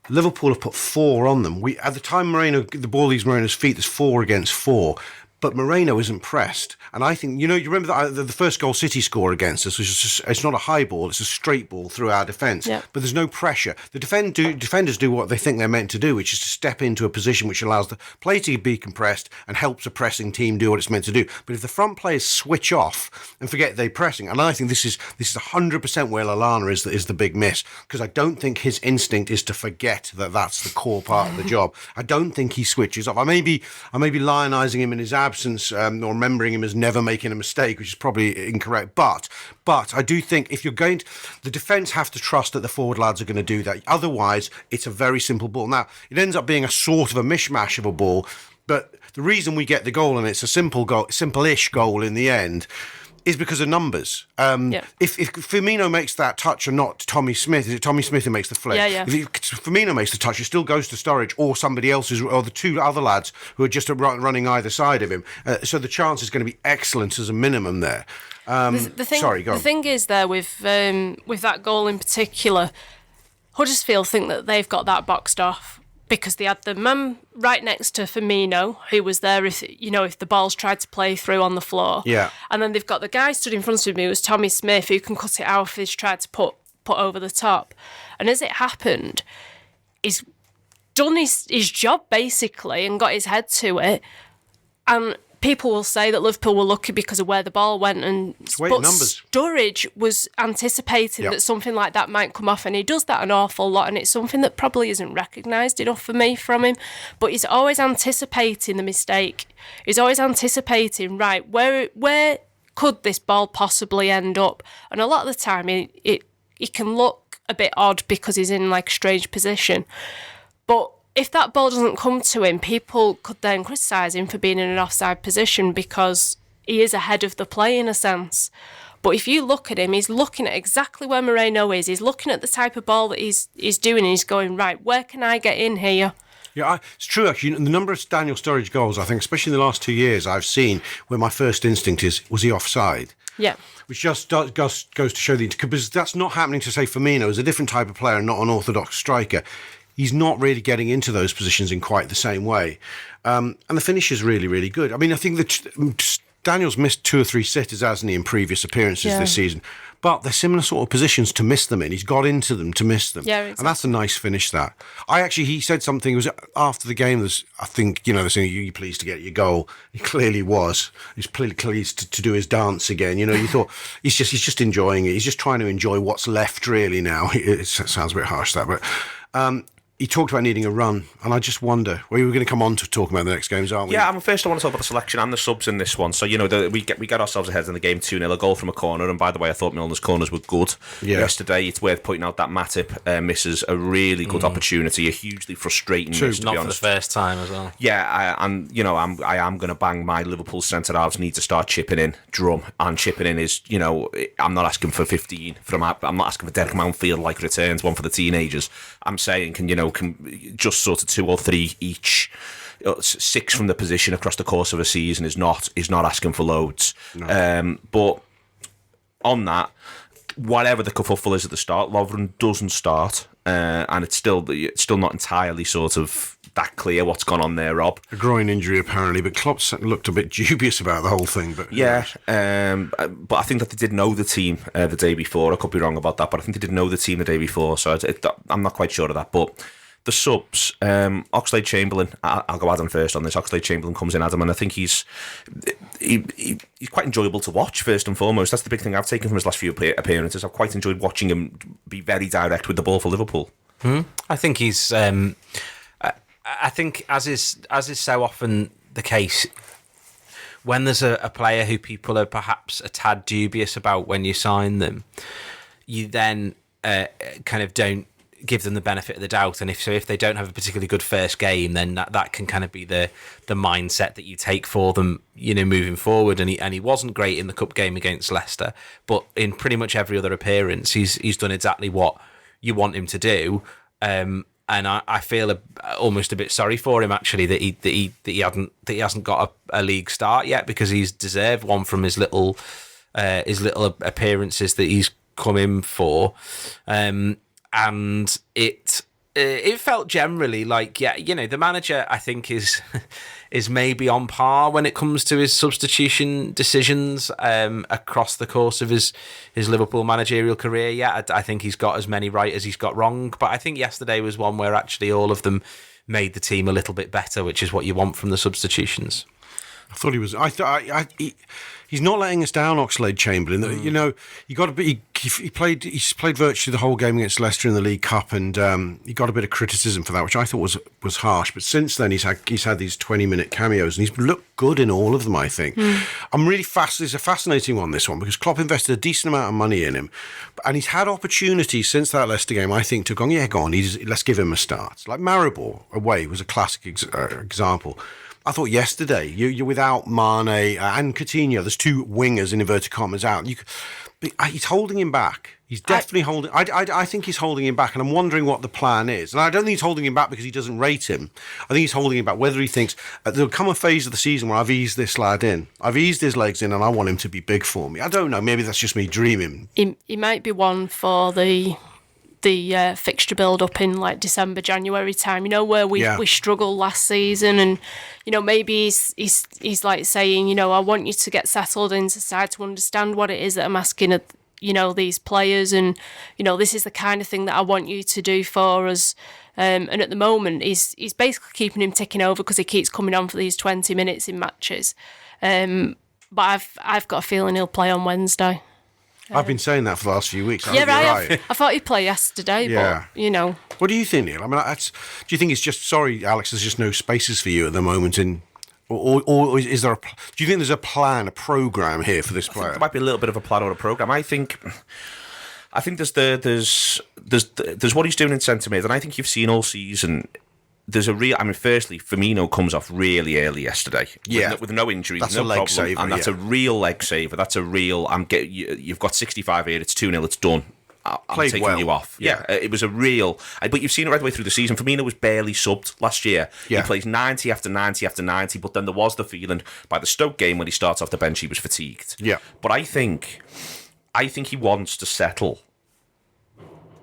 Liverpool have put 4 on them. At the time the ball leaves Moreno's feet, there's 4 against 4. But Moreno isn't pressed. And I think, you remember that the first goal City score against us was just, it's not a high ball, it's a straight ball through our defence. Yeah. But there's no pressure. The defenders do what they think they're meant to do, which is to step into a position which allows the play to be compressed and helps a pressing team do what it's meant to do. But if the front players switch off and forget they're pressing, and I think this is 100% where Lallana is the big miss, because I don't think his instinct is to forget that that's the core part of the job. I don't think he switches off. I may be lionising him in his absence, or remembering him as never making a mistake, which is probably incorrect. But I do think if you're going to, the defence have to trust that the forward lads are going to do that. Otherwise, it's a very simple ball. Now, it ends up being a sort of a mishmash of a ball, but the reason we get the goal, and it's a simple-ish goal in the end, is because of numbers. If Firmino makes that touch and not Tommy Smith, is it Tommy Smith who makes the flick? Yeah. If Firmino makes the touch, it still goes to Sturridge or somebody else's, or the 2 other lads who are just running either side of him. So the chance is going to be excellent as a minimum there. The thing is there with that goal in particular, Huddersfield think that they've got that boxed off, because they had the man right next to Firmino, who was there if the ball's tried to play through on the floor. Yeah. And then they've got the guy stood in front of me, who was Tommy Smith, who can cut it out if he's tried to put over the top. And as it happened, he's done his job, basically, and got his head to it. And people will say that Liverpool were lucky because of where the ball went, weight but numbers. Sturridge was anticipating Yep. that something like that might come off, and he does that an awful lot, and it's something that probably isn't recognised enough for me from him. But he's always anticipating the mistake. He's always anticipating, right, where could this ball possibly end up? And a lot of the time, it can look a bit odd because he's in like a strange position, but if that ball doesn't come to him, people could then criticise him for being in an offside position because he is ahead of the play in a sense. But if you look at him, he's looking at exactly where Moreno is. He's looking at the type of ball that he's doing, and he's going, right, where can I get in here? Yeah, it's true, actually. The number of Daniel Sturridge goals, I think, especially in the last 2 years, I've seen where my first instinct is, was he offside? Yeah. Which just goes to show because that's not happening to, say, Firmino, who's a different type of player and not an orthodox striker. He's not really getting into those positions in quite the same way. And the finish is really, really good. I mean, I think that Daniel's missed 2 or 3 sitters, hasn't he, in previous appearances this season. But they're similar sort of positions to miss them in. He's got into them to miss them. Yeah, exactly. And that's a nice finish, that. He said something, it was after the game, I think, they're saying, you're pleased to get your goal. He clearly was. He's clearly pleased to do his dance again. You thought, he's just enjoying it. He's just trying to enjoy what's left, really, now. It sounds a bit harsh, that, but... he talked about needing a run, and I just wonder. Well, we're going to come on to talk about the next games, aren't we? Yeah, first I want to talk about the selection and the subs in this one. So, we get ourselves ahead in the game 2-0, a goal from a corner, and by the way, I thought Milner's corners were good yesterday. It's worth pointing out that Matip misses a really good opportunity, a hugely frustrating miss, to Not be for honest. the first time as well. Yeah, I am going to bang my Liverpool centre-halves need to start chipping in drum, and chipping in is, I'm not asking for 15 I'm not asking for Derek Mountfield-like returns, one for the teenagers. I'm saying, can just sort of 2 or 3 each, 6 from the position across the course of a season is not asking for loads. No. But on that, whatever the kerfuffle is at the start, Lovren doesn't start, and it's still not entirely sort of that clear what's gone on there, Rob. A groin injury, apparently, but Klopp looked a bit dubious about the whole thing. But yeah, but I think that they did know the team the day before. I could be wrong about that, but I think they did know the team the day before, so I'm not quite sure of that. But the subs, Oxlade-Chamberlain, I'll go Adam first on this. Oxlade-Chamberlain comes in, Adam, and I think he's quite enjoyable to watch, first and foremost. That's the big thing I've taken from his last few appearances. I've quite enjoyed watching him be very direct with the ball for Liverpool. I think he's... I think, as is so often the case, when there's a player who people are perhaps a tad dubious about when you sign them, you then kind of don't give them the benefit of the doubt. And if they don't have a particularly good first game, then that can kind of be the mindset that you take for them, moving forward. And he wasn't great in the cup game against Leicester, but in pretty much every other appearance, he's done exactly what you want him to do. And I feel almost a bit sorry for him, actually, that he hasn't got a league start yet, because he's deserved one from his little appearances that he's come in for, and it felt generally like, the manager, I think, is maybe on par when it comes to his substitution decisions across the course of his Liverpool managerial career. Yeah, I think he's got as many right as he's got wrong, but I think yesterday was one where actually all of them made the team a little bit better, which is what you want from the substitutions. I thought he was. He's not letting us down, Oxlade-Chamberlain. You got to be. He's played virtually the whole game against Leicester in the League Cup, and he got a bit of criticism for that, which I thought was harsh. But since then, he's had these 20-minute cameos, and he's looked good in all of them, I think. I'm really It's a fascinating one, this one, because Klopp invested a decent amount of money in him, and he's had opportunities since that Leicester game, I think, to have gone, go on, let's give him a start. Like Maribor away was a classic example. I thought yesterday, you're without Mane and Coutinho. There's 2 wingers in inverted commas out. He's holding him back. He's definitely holding. I think he's holding him back, and I'm wondering what the plan is. And I don't think he's holding him back because he doesn't rate him. I think he's holding him back whether he thinks there'll come a phase of the season where I've eased this lad in. I've eased his legs in, and I want him to be big for me. I don't know. Maybe that's just me dreaming. He might be one for the fixture build-up in like December, January time, where we struggled last season, and maybe he's like saying, I want you to get settled into side to understand what it is that I'm asking these players, and this is the kind of thing that I want you to do for us. And at the moment, he's basically keeping him ticking over because he keeps coming on for these 20 minutes in matches. But I've got a feeling he'll play on Wednesday. I've been saying that for the last few weeks. Yeah, right. I thought he'd play yesterday, Yeah. but What do you think, Neil? I mean, do you think it's just, sorry, Alex, there's just no spaces for you at the moment or is there do you think there's a plan, a programme here for this player? There might be a little bit of a plan or a programme. I think there's what he's doing in centre mid, and I think you've seen all season. There's a real. I mean, firstly, Firmino comes off really early yesterday. Yeah, with no injury, that's no a leg problem, saver, and that's a real leg saver. That's a real. You've got 65 here. It's 2-0. It's done. I'm taking well. you off. Yeah, it was a real. But you've seen it right the way through the season. Firmino was barely subbed last year. Yeah. He plays 90 after 90 after 90. But then there was the feeling by the Stoke game when he starts off the bench, he was fatigued. Yeah. But I think he wants to settle.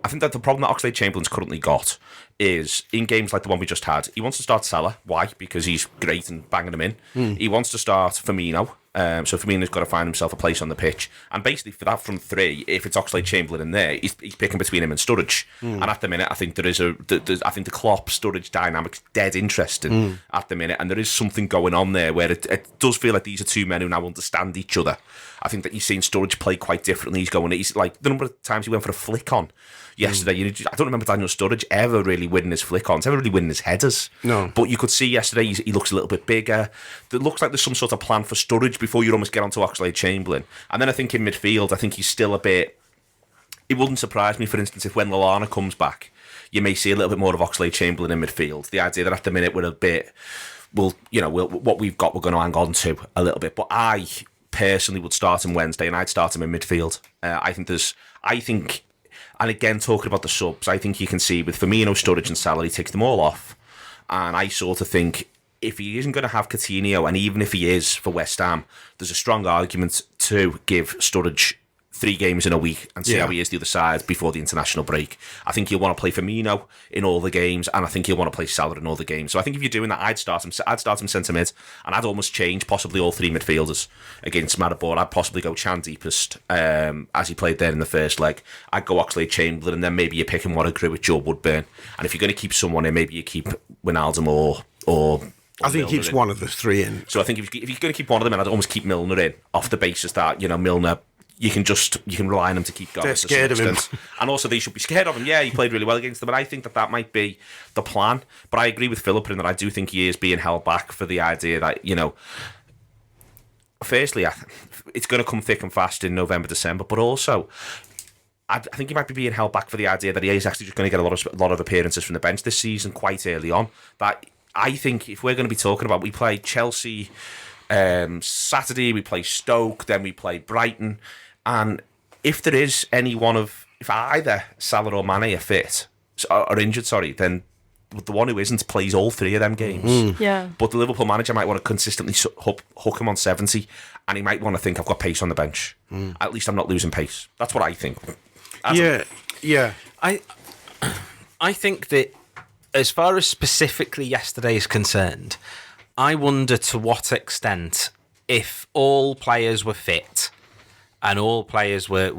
I think that the problem that Oxlade-Chamberlain's currently got is in games like the one we just had, he wants to start Salah. Why? Because he's great and banging him in. He wants to start Firmino. So Firmino's got to find himself a place on the pitch. And basically for that front three, if it's Oxlade-Chamberlain in there, he's picking between him and Sturridge. And at the minute, I think I think the Klopp-Sturridge dynamic's dead interesting at the minute. And there is something going on there where it does feel like these are two men who now understand each other. I think that you're seeing Sturridge play quite differently. He's like the number of times he went for a flick on yesterday. I don't remember Daniel Sturridge ever really winning his flick ons, ever really winning his headers. No. But you could see yesterday he looks a little bit bigger. It looks like there's some sort of plan for Sturridge before you almost get onto Oxlade-Chamberlain. And then I think in midfield, I think he's still a bit. It wouldn't surprise me, for instance, if when Lallana comes back, you may see a little bit more of Oxlade-Chamberlain in midfield. The idea that at the minute we're a bit. What we've got, we're going to hang on to a little bit. But I personally would start him Wednesday, and I'd start him in midfield. I think, and again, talking about the subs, I think you can see with Firmino, Sturridge and Salah, he takes them all off. And I sort of think if he isn't going to have Coutinho, and even if he is for West Ham, there's a strong argument to give Sturridge 3 games in a week and see how he is the other side before the international break. I think he'll want to play Firmino in all the games, and I think he'll want to play Salah in all the games. So I think if you're doing that, I'd start him centre mid, and I'd almost change possibly all 3 midfielders against Maribor. I'd possibly go Chan deepest as he played there in the first leg. I'd go Oxlade-Chamberlain, and then maybe you're picking what I agree with Joe Woodburn. And if you're going to keep someone in, maybe you keep Wijnaldum or I think he keeps in. one of the 3 in. So I think if you're going to keep one of them in, I'd almost keep Milner in off the basis that Milner. You can rely on him to keep going. They're scared of him. And also they should be scared of him. Yeah, he played really well against them, but I think that might be the plan. But I agree with Philippa in that I do think he is being held back for the idea that, firstly, it's going to come thick and fast in November, December, but also I think he might be being held back for the idea that he is actually just going to get a lot of appearances from the bench this season quite early on. That I think if we're going to be talking about, we play Chelsea Saturday, we play Stoke, then we play Brighton. And if there is if either Salah or Mane are fit, or injured, then the one who isn't plays all 3 of them games. Yeah. But the Liverpool manager might want to consistently hook him on 70, and he might want to think, I've got pace on the bench. At least I'm not losing pace. That's what I think. Yeah. I think that as far as specifically yesterday is concerned, I wonder to what extent, if all players were fit and all players were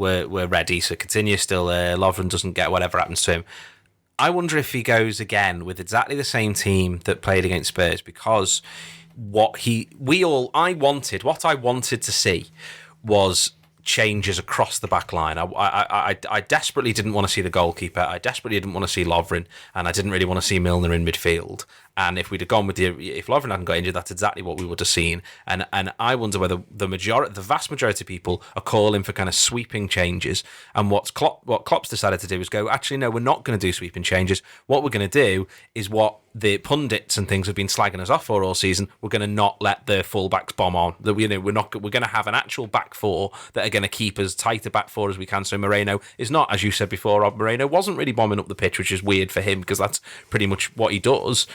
ready, so Coutinho still there, Lovren doesn't get whatever happens to him, I wonder if he goes again with exactly the same team that played against Spurs, because what I wanted to see was changes across the back line. I desperately didn't want to see the goalkeeper. I desperately didn't want to see Lovren, and I didn't really want to see Milner in midfield. And if we'd have gone if Lovren hadn't got injured, that's exactly what we would have seen. And I wonder whether the vast majority of people are calling for kind of sweeping changes. And what Klopp's decided to do is go, actually, no, we're not going to do sweeping changes. What we're going to do is what the pundits and things have been slagging us off for all season. We're going to not let the fullbacks bomb on. That we're going to have an actual back 4 that are going to keep as tight a back 4 as we can. So Moreno is not, as you said before, Moreno wasn't really bombing up the pitch, which is weird for him because that's pretty much what he does.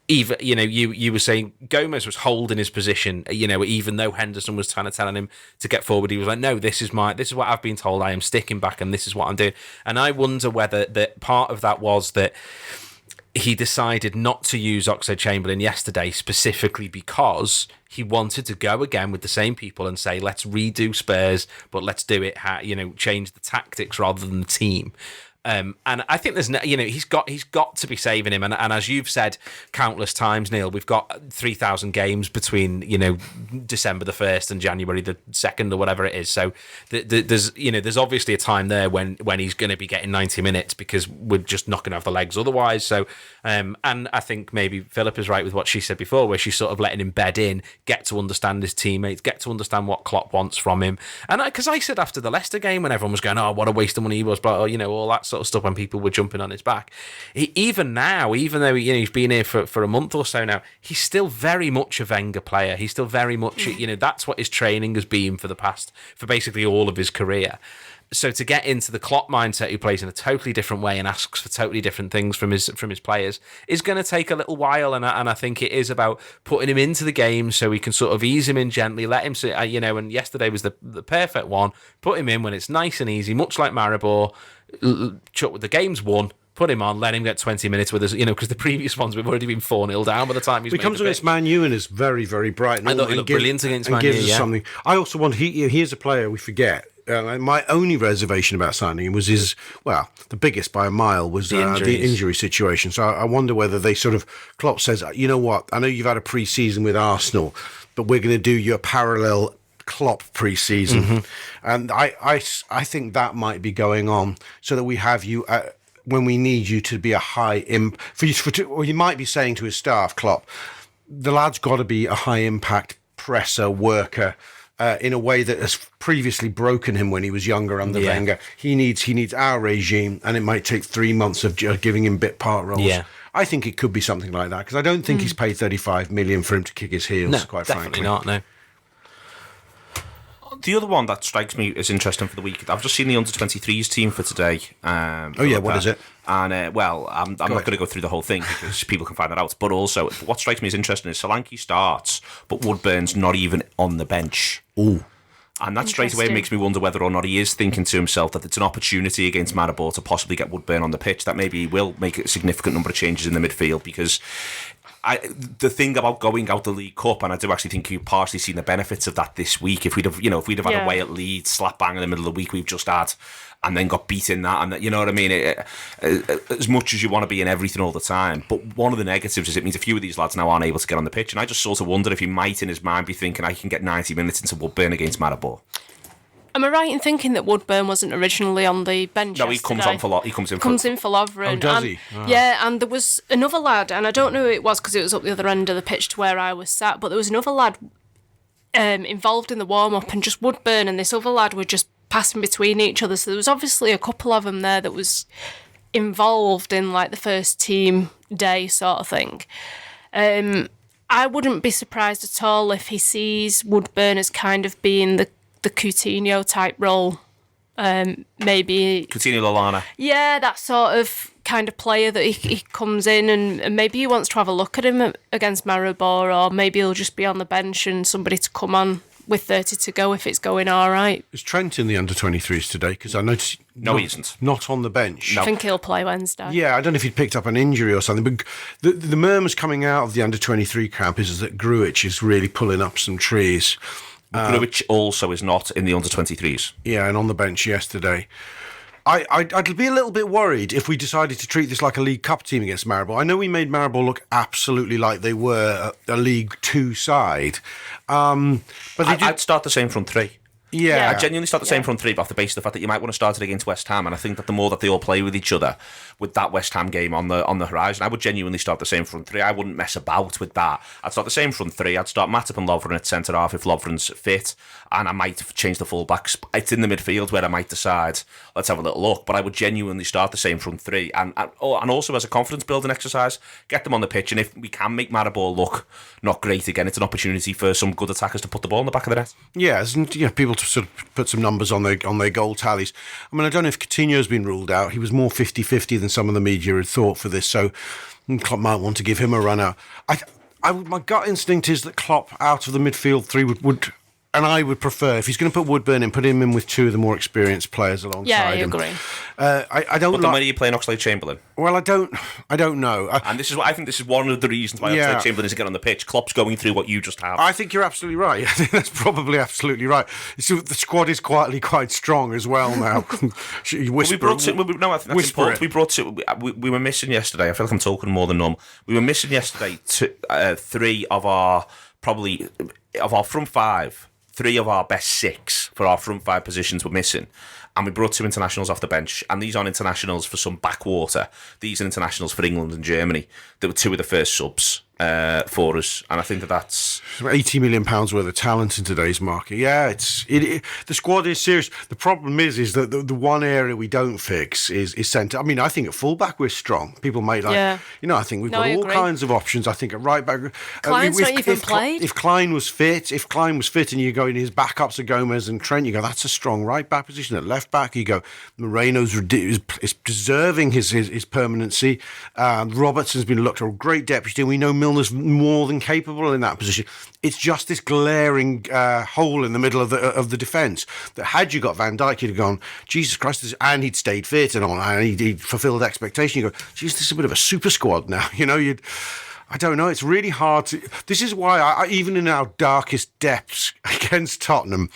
Even you were saying Gomez was holding his position, even though Henderson was kind of telling him to get forward, he was like, no, this is what I've been told, I am sticking back and this is what I'm doing. And I wonder whether that part of that was that he decided not to use Oxlade-Chamberlain yesterday specifically because he wanted to go again with the same people and say, let's redo Spurs, but let's do it, change the tactics rather than the team. And I think there's, he's got to be saving him. And as you've said countless times, Neil, we've got 3,000 games between, December the 1st and January the 2nd or whatever it is. So there's obviously a time there when he's going to be getting 90 minutes because we're just not going to have the legs otherwise. So, and I think maybe Philippa's right with what she said before, where she's sort of letting him bed in, get to understand his teammates, get to understand what Klopp wants from him. And because I said after the Leicester game when everyone was going, oh, what a waste of money he was, but all that sort of stuff when people were jumping on his back. Even now, even though he's been here for a month or so now, he's still very much a Wenger player. He's still very much, that's what his training has been for basically all of his career. So to get into the Klopp mindset, who plays in a totally different way and asks for totally different things from his players, is going to take a little while. And I think it is about putting him into the game so we can sort of ease him in gently, let him sit, and yesterday was the perfect one. Put him in when it's nice and easy, much like Maribor. The game's won. Put him on, let him get 20 minutes with us, because the previous ones we've already been 4-0 down by the time he's made comes against Man U and is very, very bright. And I thought he looked brilliant against Man U, gives us something. I also want, here's a player we forget. My only reservation about signing him was the biggest by a mile was the injury situation. So I wonder whether they sort of, Klopp says, you know what, I know you've had a pre-season with Arsenal, but we're going to do your parallel Klopp pre-season. Mm-hmm. And I think that might be going on so that we have you when we need you to be a high or you might be saying to his staff, Klopp, the lad's got to be a high impact presser, worker, in a way that has previously broken him when he was younger under Wenger. He needs our regime, and it might take 3 months of giving him bit part roles. Yeah. I think it could be something like that, because I don't think he's paid 35 million for him to kick his heels, quite frankly. Definitely not, no. The other one that strikes me as interesting for the week, I've just seen the under-23s team for today. What is it? And, I'm not going to go through the whole thing because people can find that out. But also, what strikes me as interesting is Solanke starts, but Woodburn's not even on the bench. Ooh. And that straight away makes me wonder whether or not he is thinking to himself that it's an opportunity against Maribor to possibly get Woodburn on the pitch, that maybe he will make a significant number of changes in the midfield, because the thing about going out the League Cup, and I do actually think you've partially seen the benefits of that this week. If we'd have had a way at Leeds, slap bang in the middle of the week we've just had, and then got beat in that, and you know what I mean? As much as you want to be in everything all the time, but one of the negatives is it means a few of these lads now aren't able to get on the pitch, and I just sort of wonder if he might in his mind be thinking I can get 90 minutes into Woodburn against Maribor. Am I right in thinking that Woodburn wasn't originally on the bench? No, he comes in for Lovren. Oh, does he? Oh. Yeah, and there was another lad, and I don't know who it was because it was up the other end of the pitch to where I was sat, but there was another lad involved in the warm-up, and just Woodburn and this other lad were just passing between each other. So there was obviously a couple of them there that was involved in like the first team day sort of thing. I wouldn't be surprised at all if he sees Woodburn as kind of being the Coutinho type role, maybe Coutinho Lallana. Yeah, that sort of kind of player that he comes in and maybe he wants to have a look at him against Maribor, or maybe he'll just be on the bench and somebody to come on with 30 to go if it's going all right. Is Trent in the under-23s today? Because I noticed he isn't. Not on the bench. No. I think he'll play Wednesday. Yeah, I don't know if he'd picked up an injury or something, but the murmurs coming out of the under-23 camp is that Grujic is really pulling up some trees. Grujic also is not in the under-23s. Yeah, and on the bench yesterday. I'd be a little bit worried if we decided to treat this like a League Cup team against Maribor. I know we made Maribor look absolutely like they were a League 2 side. But I'd start the same front three. Yeah. I genuinely start the same front three, but off the basis of the fact that you might want to start it against West Ham, and I think that the more that they all play with each other, with that West Ham game on the horizon, I would genuinely start the same front three. I wouldn't mess about with that. I'd start the same front three. I'd start Matip and Lovren at centre half if Lovren's fit, and I might change the full-backs. It's in the midfield where I might decide, let's have a little look, but I would genuinely start the same front three, and also as a confidence-building exercise, get them on the pitch, and if we can make Maribor look not great again, it's an opportunity for some good attackers to put the ball in the back of the net. Yeah, people to sort of put some numbers on their goal tallies. I mean, I don't know if Coutinho's been ruled out. He was more 50-50 than some of the media had thought for this, so Klopp might want to give him a run out. My gut instinct is that Klopp out of the midfield three would and I would prefer, if he's going to put Woodburn in, put him in with two of the more experienced players alongside Yeah, I him. agree. I don't. But then when are you playing Oxlade-Chamberlain? Well, I don't know. And this is what I think. This is one of the reasons why Yeah. Oxlade-Chamberlain isn't getting on the pitch. Klopp's going through what you just have. I think you're absolutely right. I think that's probably absolutely right. So the squad is quietly quite strong as well now. You whisper, We brought to, no, I think that's whisper important. it. We brought to, we were missing yesterday. I feel like I'm talking more than normal. We were missing yesterday three of our front five. Three of our best six for our front five positions were missing. And we brought two internationals off the bench. And these aren't internationals for some backwater. These are internationals for England and Germany. They were two of the first subs for us. And I think that's... £80 million worth of talent in today's market. Yeah, the squad is serious. The problem is that the one area we don't fix is centre. I mean, I think at fullback we're strong. People may I think we've got all kinds of options. I think at right back... Klein's not even played. If Klein was fit and you go in his backups are Gomez and Trent, you go, that's a strong right back position. At left back, you go, Moreno's is preserving his permanency. Robertson's been looked at a great deputy. We know Milner's more than capable in that position. It's just this glaring hole in the middle of the defence that had you got Van Dijk, you'd have gone, Jesus Christ, and he'd stayed fit and all, and he'd fulfilled expectation. You go, geez, this is a bit of a super squad now. I don't know. It's really hard to. This is why I even in our darkest depths against Tottenham,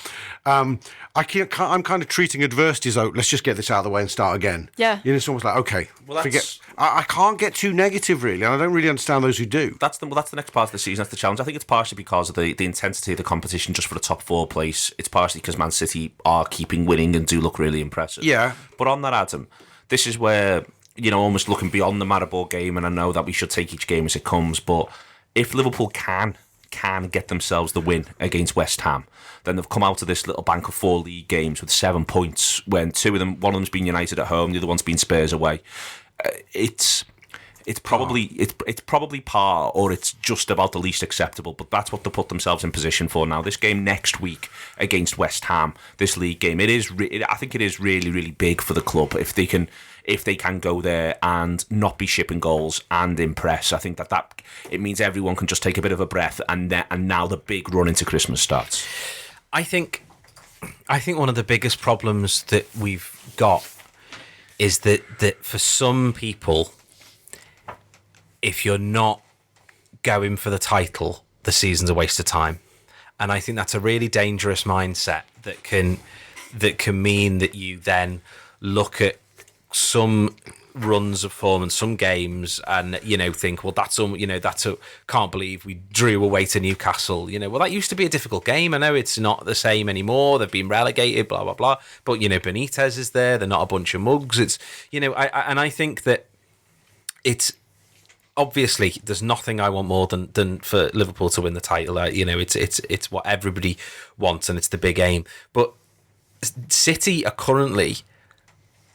I'm kind of treating adversity as, let's just get this out of the way and start again. Yeah. It's almost like, okay, forget. I can't get too negative, really, and I don't really understand those who do. That's the next part of the season. That's the challenge. I think it's partially because of the intensity of the competition just for the top four place. It's partially because Man City are keeping winning and do look really impressive. Yeah. But on that, Adam, this is where, almost looking beyond the Maribor game, and I know that we should take each game as it comes, but if Liverpool can get themselves the win against West Ham, then they've come out of this little bank of 4 league games with 7 points, when one of them's been United at home, the other one's been Spurs away. It's probably par, or it's just about the least acceptable, but that's what they put themselves in position for now. This game next week against West Ham, this league game, I think it is really, really big for the club if they can go there and not be shipping goals and impress. I think that it means everyone can just take a bit of a breath, and now the big run into Christmas starts. I think one of the biggest problems that we've got is that for some people, if you're not going for the title, the season's a waste of time. And I think that's a really dangerous mindset that can mean that you then look at some runs of form and some games and think, well, can't believe we drew away to Newcastle. Well, that used to be a difficult game. I know it's not the same anymore. They've been relegated, blah blah blah. But Benitez is there. They're not a bunch of mugs. It's I think that it's obviously there's nothing I want more than for Liverpool to win the title. It's what everybody wants and it's the big aim. But City are currently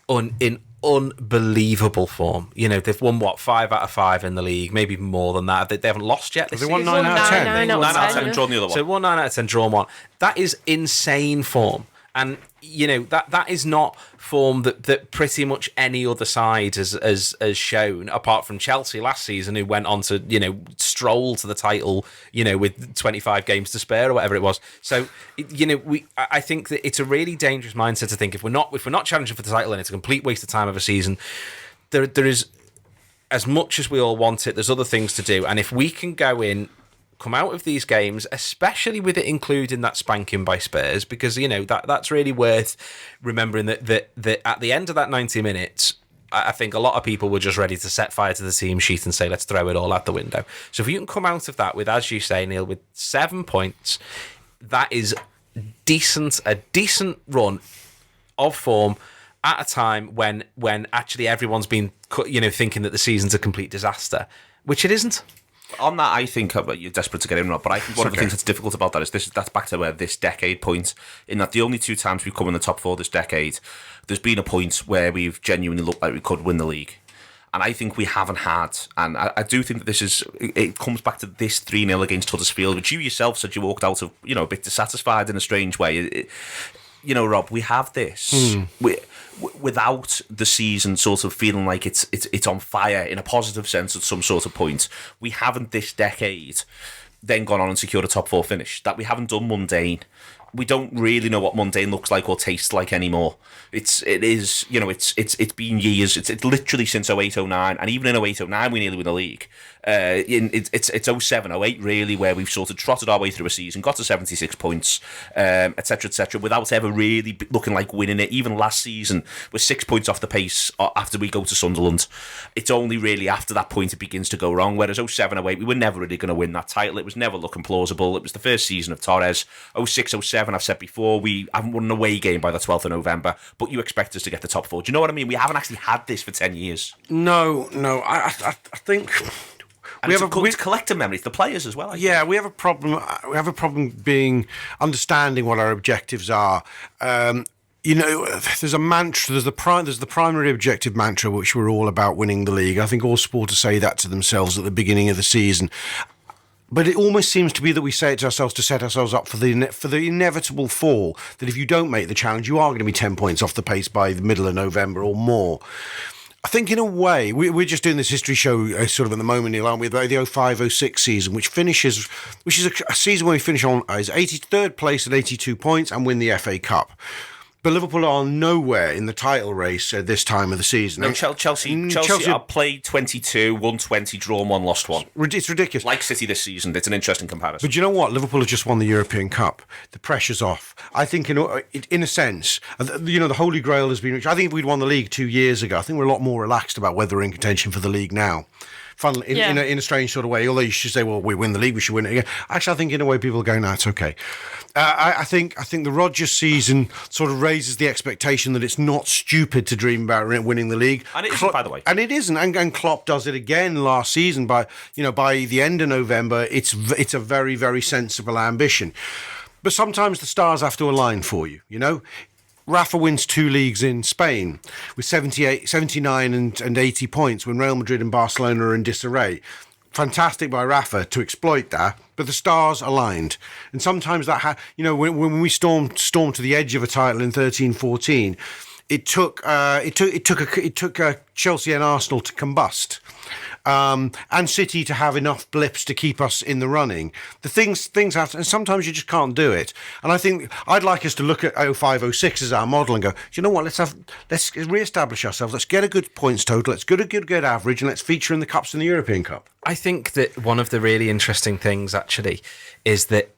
in unbelievable form. They've won 5 out of 5 in the league, maybe more than that. They haven't lost yet. They won 9 out of 10. 9 out of 10 and drawn the other one. So 9 out of 10, drawn 1. That is insane form. And that is not form that pretty much any other side has shown, apart from Chelsea last season, who went on to stroll to the title with 25 games to spare or whatever it was. So I think that it's a really dangerous mindset to think if we're not challenging for the title, then it's a complete waste of time of a season. There is, as much as we all want it, there's other things to do, and if we can come out of these games, especially with it including that spanking by Spurs, because that's really worth remembering that at the end of that 90 minutes, I think a lot of people were just ready to set fire to the team sheet and say, let's throw it all out the window. So if you can come out of that with, as you say, Neil, with 7 points, that is a decent run of form at a time when actually everyone's been thinking that the season's a complete disaster, which it isn't. On that, I think you're desperate to get in, Rob, but I think one of the things that's difficult about that is that's back to where this decade point, in that the only 2 times we've come in the top 4 this decade, there's been a point where we've genuinely looked like we could win the league. And I think we haven't had. And I do think that it comes back to this 3-0 against Huddersfield, which you yourself said you walked out of, a bit dissatisfied in a strange way. Rob, we have this. Without the season sort of feeling like it's on fire in a positive sense at some sort of point. We haven't this decade then gone on and secured a top 4 finish. That we haven't done mundane. We don't really know what mundane looks like or tastes like anymore. It's been years. It's literally since 08-09, and even in 08-09 we nearly won the league. It's 07-08 really where we've sort of trotted our way through a season, got to 76 points, etc., without ever really looking like winning it. Even last season, we're 6 points off the pace after we go to Sunderland. It's only really after that point it begins to go wrong. Whereas 07-08, we were never really going to win that title. It was never looking plausible. It was the first season of Torres. 06-07, I've said before, we haven't won an away game by the 12th of November, but you expect us to get the top 4. Do you know what I mean? We haven't actually had this for 10 years. No, I think... It's collective memory. It's the players as well. We have a problem. We have a problem being understanding what our objectives are. There's a mantra. There's the primary objective mantra, which we're all about winning the league. I think all supporters say that to themselves at the beginning of the season. But it almost seems to be that we say it to ourselves to set ourselves up for the inevitable fall. That if you don't make the challenge, you are going to be 10 points off the pace by the middle of November or more. I think in a way, we're just doing this history show sort of at the moment, Neil, aren't we? The 05-06 season, which is a season where we finish on is 83rd place at 82 points and win the FA Cup. But Liverpool are nowhere in the title race at this time of the season. No, Chelsea are played 22, won 20, drawn 1, lost 1. It's ridiculous. Like City this season. It's an interesting comparison. But you know what? Liverpool have just won the European Cup. The pressure's off. I think, in a sense, the Holy Grail has been reached. I think if we'd won the league 2 years ago, I think we're a lot more relaxed about whether we're in contention for the league now. In a strange sort of way, although you should say, well, we win the league, we should win it again. Actually, I think in a way people are going, no, it's okay. I think the Rodgers season sort of raises the expectation that it's not stupid to dream about winning the league. And it isn't, by the way. And it isn't. And Klopp does it again last season. By the end of November, it's a very, very sensible ambition. But sometimes the stars have to align for you, Rafa wins 2 leagues in Spain with 79 and 80 points when Real Madrid and Barcelona are in disarray. Fantastic by Rafa to exploit that, but the stars aligned. And sometimes that, when we stormed to the edge of a title in 13-14, it took Chelsea and Arsenal to combust. And City to have enough blips to keep us in the running. The things have to, and sometimes you just can't do it. And I think I'd like us to look at 05-06 as our model and go, you know what, let's re-establish ourselves, let's get a good points total, let's get a good average, and let's feature in the Cups and the European Cup. I think that one of the really interesting things actually is that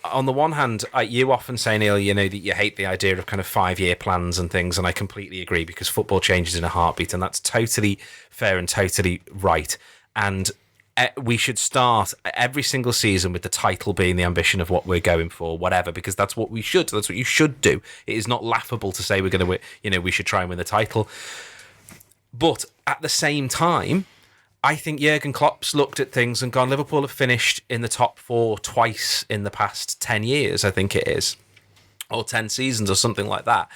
on the one hand, you often say, Neil, that you hate the idea of kind of 5-year plans and things, and I completely agree because football changes in a heartbeat, and that's totally fair and totally right. And we should start every single season with the title being the ambition of what we're going for, whatever, because that's what we should. That's what you should do. It is not laughable to say we're going to, we should try and win the title. But at the same time, I think Jurgen Klopp's looked at things and gone, Liverpool have finished in the top 4 twice in the past 10 years, I think it is, or 10 seasons or something like that.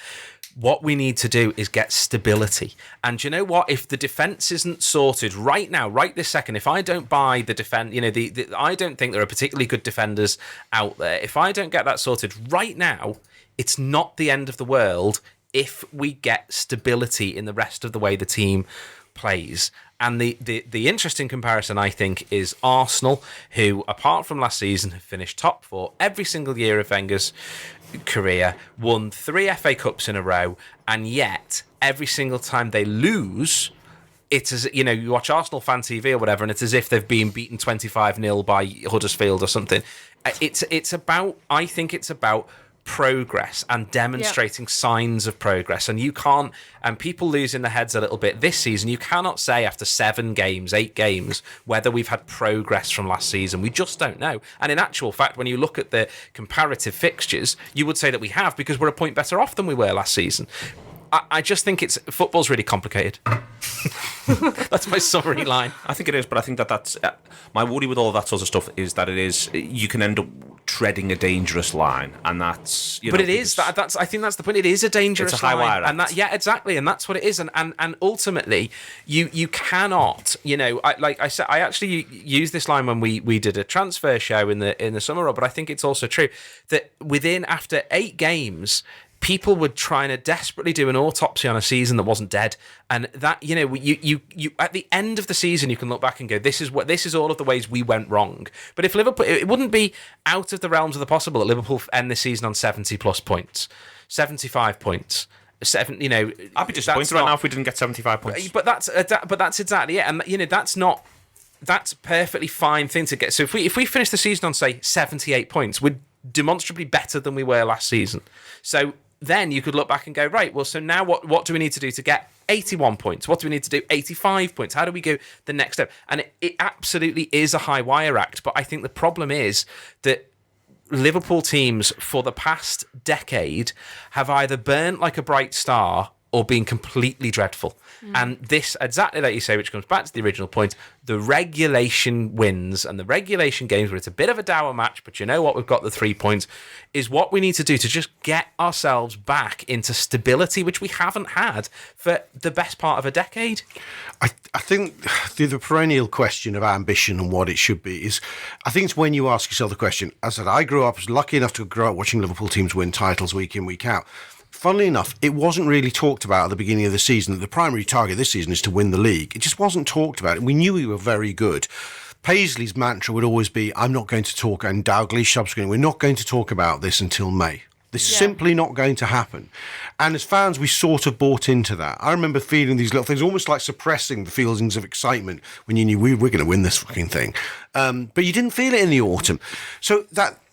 What we need to do is get stability. And you know what? If the defence isn't sorted right now, right this second, if I don't buy the defence, I don't think there are particularly good defenders out there. If I don't get that sorted right now, it's not the end of the world if we get stability in the rest of the way the team plays. And the interesting comparison, I think, is Arsenal, who, apart from last season, have finished top 4 every single year of Wenger's career, won 3 FA Cups in a row, and yet every single time they lose, it's as you watch Arsenal fan TV or whatever, and it's as if they've been beaten 25-0 by Huddersfield or something. It's about progress and demonstrating signs of progress, and you can't, and people losing their heads a little bit this season, you cannot say after 7 games, 8 games, whether we've had progress from last season. We just don't know. And in actual fact, when you look at the comparative fixtures, you would say that we have, because we're a point better off than we were last season. I just think football's really complicated. That's my summary line. I think it is, but I think that's my worry with all of that sort of stuff is that you can end up treading a dangerous line, and that's but it is that's I think that's the point. It is a dangerous it's a high line, wire and that exactly, and that's what it is, and ultimately you cannot, I said, I actually used this line when we did a transfer show in the summer, but I think it's also true that after 8 games, people were trying to desperately do an autopsy on a season that wasn't dead, and that you at the end of the season you can look back and go, this is all of the ways we went wrong. But if Liverpool, it wouldn't be out of the realms of the possible that Liverpool end this season on 70 plus points, 75 points. I'd be disappointed right now if we didn't get 75 points. But that's exactly it, and that's a perfectly fine thing to get. So if we finish the season on, say, 78 points, we're demonstrably better than we were last season. So then you could look back and go, right, well, so now what do we need to do to get 81 points? What do we need to do? 85 points? How do we go the next step? And it absolutely is a high wire act. But I think the problem is that Liverpool teams for the past decade have either burnt like a bright star or been completely dreadful. And this, exactly like you say, which comes back to the original point, the regulation wins and the regulation games where it's a bit of a dour match, but you know what, we've got the 3 points, is what we need to do to just get ourselves back into stability, which we haven't had for the best part of a decade. I think the perennial question of ambition and what it should be is, I think it's when you ask yourself the question, as I said, I was lucky enough to grow up watching Liverpool teams win titles week in, week out. Funnily enough, it wasn't really talked about at the beginning of the season that the primary target this season is to win the league. It just wasn't talked about. We knew we were very good. Paisley's mantra would always be, I'm not going to talk, and Dalglish subsequently, we're not going to talk about this until May. This is simply not going to happen. And as fans, we sort of bought into that. I remember feeling these little things, almost like suppressing the feelings of excitement when you knew we're going to win this fucking thing. But you didn't feel it in the autumn. So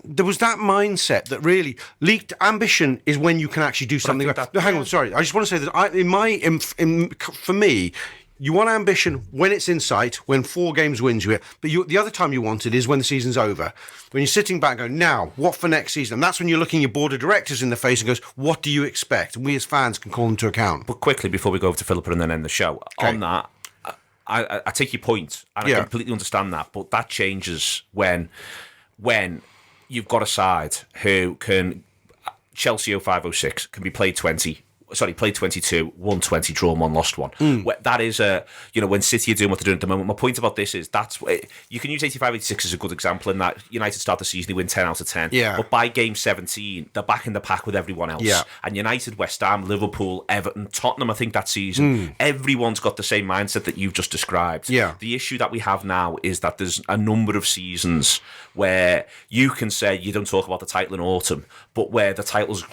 there was that mindset that really leaked ambition is when you can actually do something. No, hang on, sorry. I just want to say that for me, you want ambition when it's in sight, when 4 games wins you it. But the other time you want it is when the season's over. When you're sitting back going, now, what for next season? And that's when you're looking your board of directors in the face and goes, what do you expect? And we as fans can call them to account. But quickly, before we go over to Philippa and then end the show, on that, I take your point, and I completely understand that, but that changes when you've got a side who can, Chelsea 05-06, can be played 22, won 20, drawn 1, lost 1. That is when City are doing what they're doing at the moment. My point about this is you can use 85-86 as a good example in that United start the season, they win 10 out of 10. Yeah. But by game 17, they're back in the pack with everyone else. Yeah. And United, West Ham, Liverpool, Everton, Tottenham, I think that season, everyone's got the same mindset that you've just described. Yeah. The issue that we have now is that there's a number of seasons where you can say you don't talk about the title in autumn, but where the title's,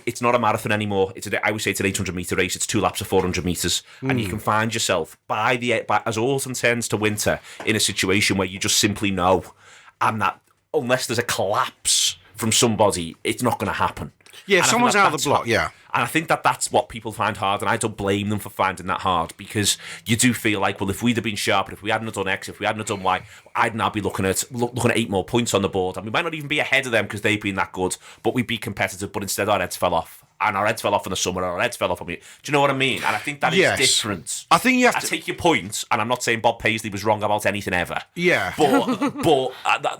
it's not a marathon anymore. I would say it's an 800-metre race. It's 2 laps of 400 metres. And you can find yourself, as autumn turns to winter, in a situation where you just simply know, and that unless there's a collapse from somebody, it's not going to happen. Yeah, and someone's out of the block, yeah. And I think that's what people find hard, and I don't blame them for finding that hard, because you do feel like, well, if we'd have been sharper, if we hadn't done X, if we hadn't done Y, I'd now be looking at 8 more points on the board, and we might not even be ahead of them because they've been that good, but we'd be competitive, but instead our heads fell off. And our heads fell off in the summer, and our heads fell off on me. Do you know what I mean? And I think that is different. I think you have to... I take your point, and I'm not saying Bob Paisley was wrong about anything ever. Yeah. But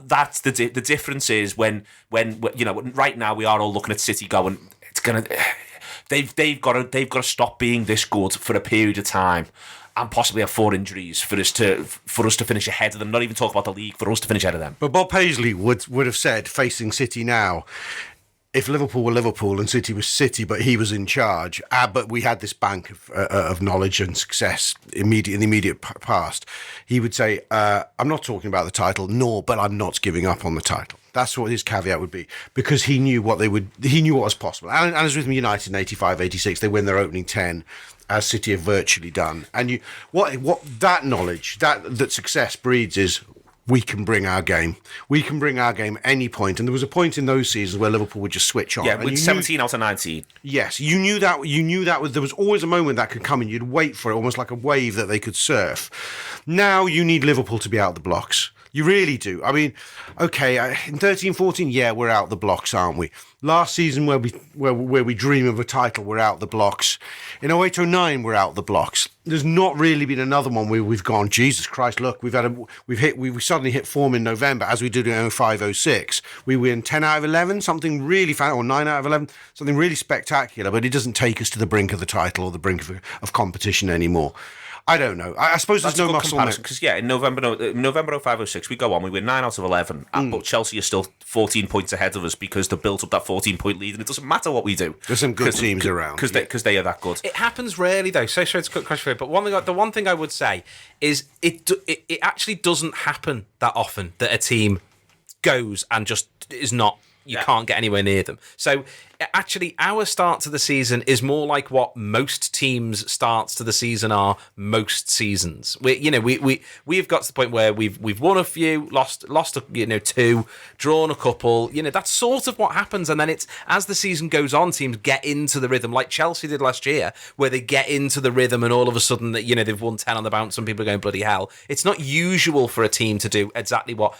that's the difference is when right now we are all looking at City going, it's gonna... They've got to stop being this good for a period of time, and possibly have 4 injuries for us to finish ahead of them. Not even talk about the league, for us to finish ahead of them. But Bob Paisley would have said, facing City now, if Liverpool were Liverpool and City was City, but he was in charge, but we had this bank of knowledge and success in the immediate past, he would say, I'm not talking about the title, but I'm not giving up on the title. That's what his caveat would be, because he knew what was possible. And as with United in 85-86, they win their opening 10, as City have virtually done. And what that knowledge, that success breeds is, we can bring our game. We can bring our game at any point. And there was a point in those seasons where Liverpool would just switch on. Yeah, with 17 out of 19. Yes, you knew that. There was always a moment that could come and you'd wait for it, almost like a wave that they could surf. Now you need Liverpool to be out of the blocks. You really do. I mean, okay, in 13-14, yeah, we're out the blocks, aren't we? Last season, where we dream of a title, we're out the blocks. In 08-09, we're out the blocks. There's not really been another one where we've gone, Jesus Christ, look, we suddenly hit form in November, as we did in 05-06. We win 10 out of 11, something really or 9 out of 11, something really spectacular, but it doesn't take us to the brink of the title or the brink of competition anymore. I don't know. I suppose there's no muscle in it. Because in November 0506 we go on, we win 9 out of 11, but Chelsea are still 14 points ahead of us because they built up that 14-point lead, and it doesn't matter what we do. There's some good teams around because they are that good. It happens rarely though. So sorry to cut across you, but the one thing I would say is it actually doesn't happen that often that a team goes and just is not. You can't get anywhere near them. So actually, our start to the season is more like what most teams' starts to the season are most seasons. We've got to the point where we've won a few, lost 2, drawn a couple. That's sort of what happens. And then it's as the season goes on, teams get into the rhythm, like Chelsea did last year, where they get into the rhythm, and all of a sudden that they've won 10 on the bounce. Some people are going bloody hell. It's not usual for a team to do exactly what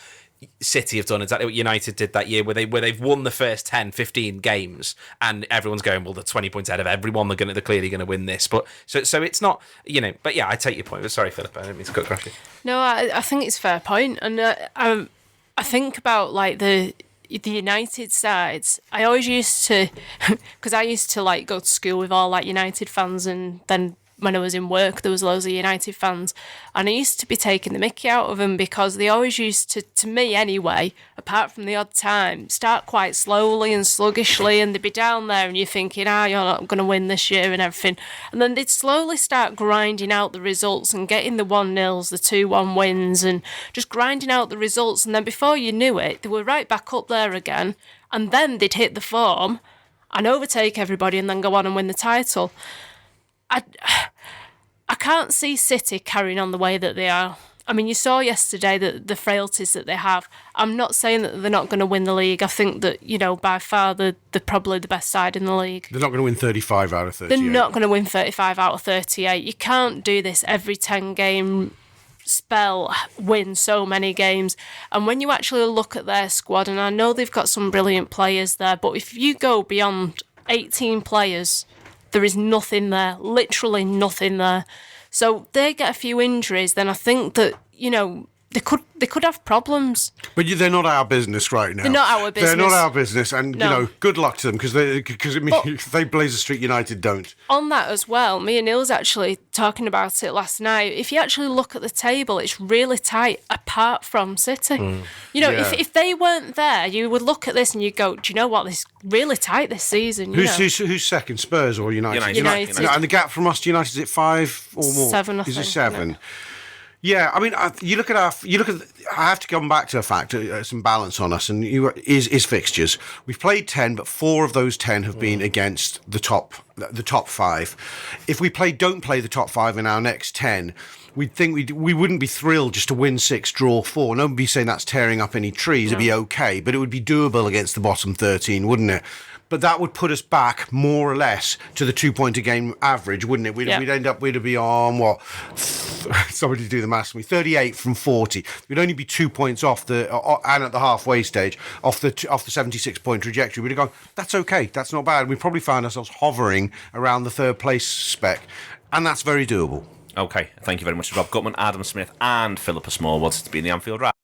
City have done, exactly what United did that year, where they've won the first 10, 15 games, and everyone's going, well, they're 20 points ahead of everyone. They're clearly going to win this. But so it's not, But yeah, I take your point. But sorry, Philippa, I didn't mean to cut across you. No, I think it's a fair point, and I think about like the United sides. I always used to, because I used to like go to school with all like United fans, and then when I was in work, there was loads of United fans, and I used to be taking the mickey out of them because they always used to me anyway, apart from the odd time, start quite slowly and sluggishly, and they'd be down there and you're thinking, you're not going to win this year and everything. And then they'd slowly start grinding out the results and getting the 1-0s, the 2-1 wins, and just grinding out the results. And then before you knew it, they were right back up there again. And then they'd hit the form and overtake everybody and then go on and win the title. I can't see City carrying on the way that they are. I mean, you saw yesterday the frailties that they have. I'm not saying that they're not going to win the league. I think that, by far, they're probably the best side in the league. They're not going to win 35 out of 38. They're not going to win 35 out of 38. You can't do this every 10-game spell, win so many games. And when you actually look at their squad, and I know they've got some brilliant players there, but if you go beyond 18 players, there is nothing there, literally nothing there. So they get a few injuries, then I think that, they could have problems. But they're not our business right now. They're not our business. They're not our business, and No. good luck to them because they blaze a street United don't. On that as well, me and Neil was actually talking about it last night. If you actually look at the table, it's really tight apart from City. If they weren't there, you would look at this and you'd go, do you know what? This is really tight this season. Who's second, Spurs or United? United. And the gap from us to United is it 5 or more? 7, I think. Is it 7? No. Yeah, I mean, you look at. I have to come back to a fact, some balance on us, and is fixtures. We've played 10, but 4 of those 10 have been against the top 5. If we don't play the top 5 in our next 10, we'd think we wouldn't be thrilled just to win 6, draw 4. No one would be saying that's tearing up any trees. It'd be okay, but it would be doable against the bottom 13, wouldn't it? But that would put us back more or less to the 2-point a game average, wouldn't it? We'd be on what? Somebody do the maths for me. 38 from 40. We'd only be 2 points off and at the halfway stage off the 76-point trajectory. We'd have gone, that's okay, that's not bad. We probably found ourselves hovering around the 3rd place spec, and that's very doable. Okay, thank you very much to Rob Gutmann, Adam Smith, and Philippa Smallwood to be in the Anfield Wrap.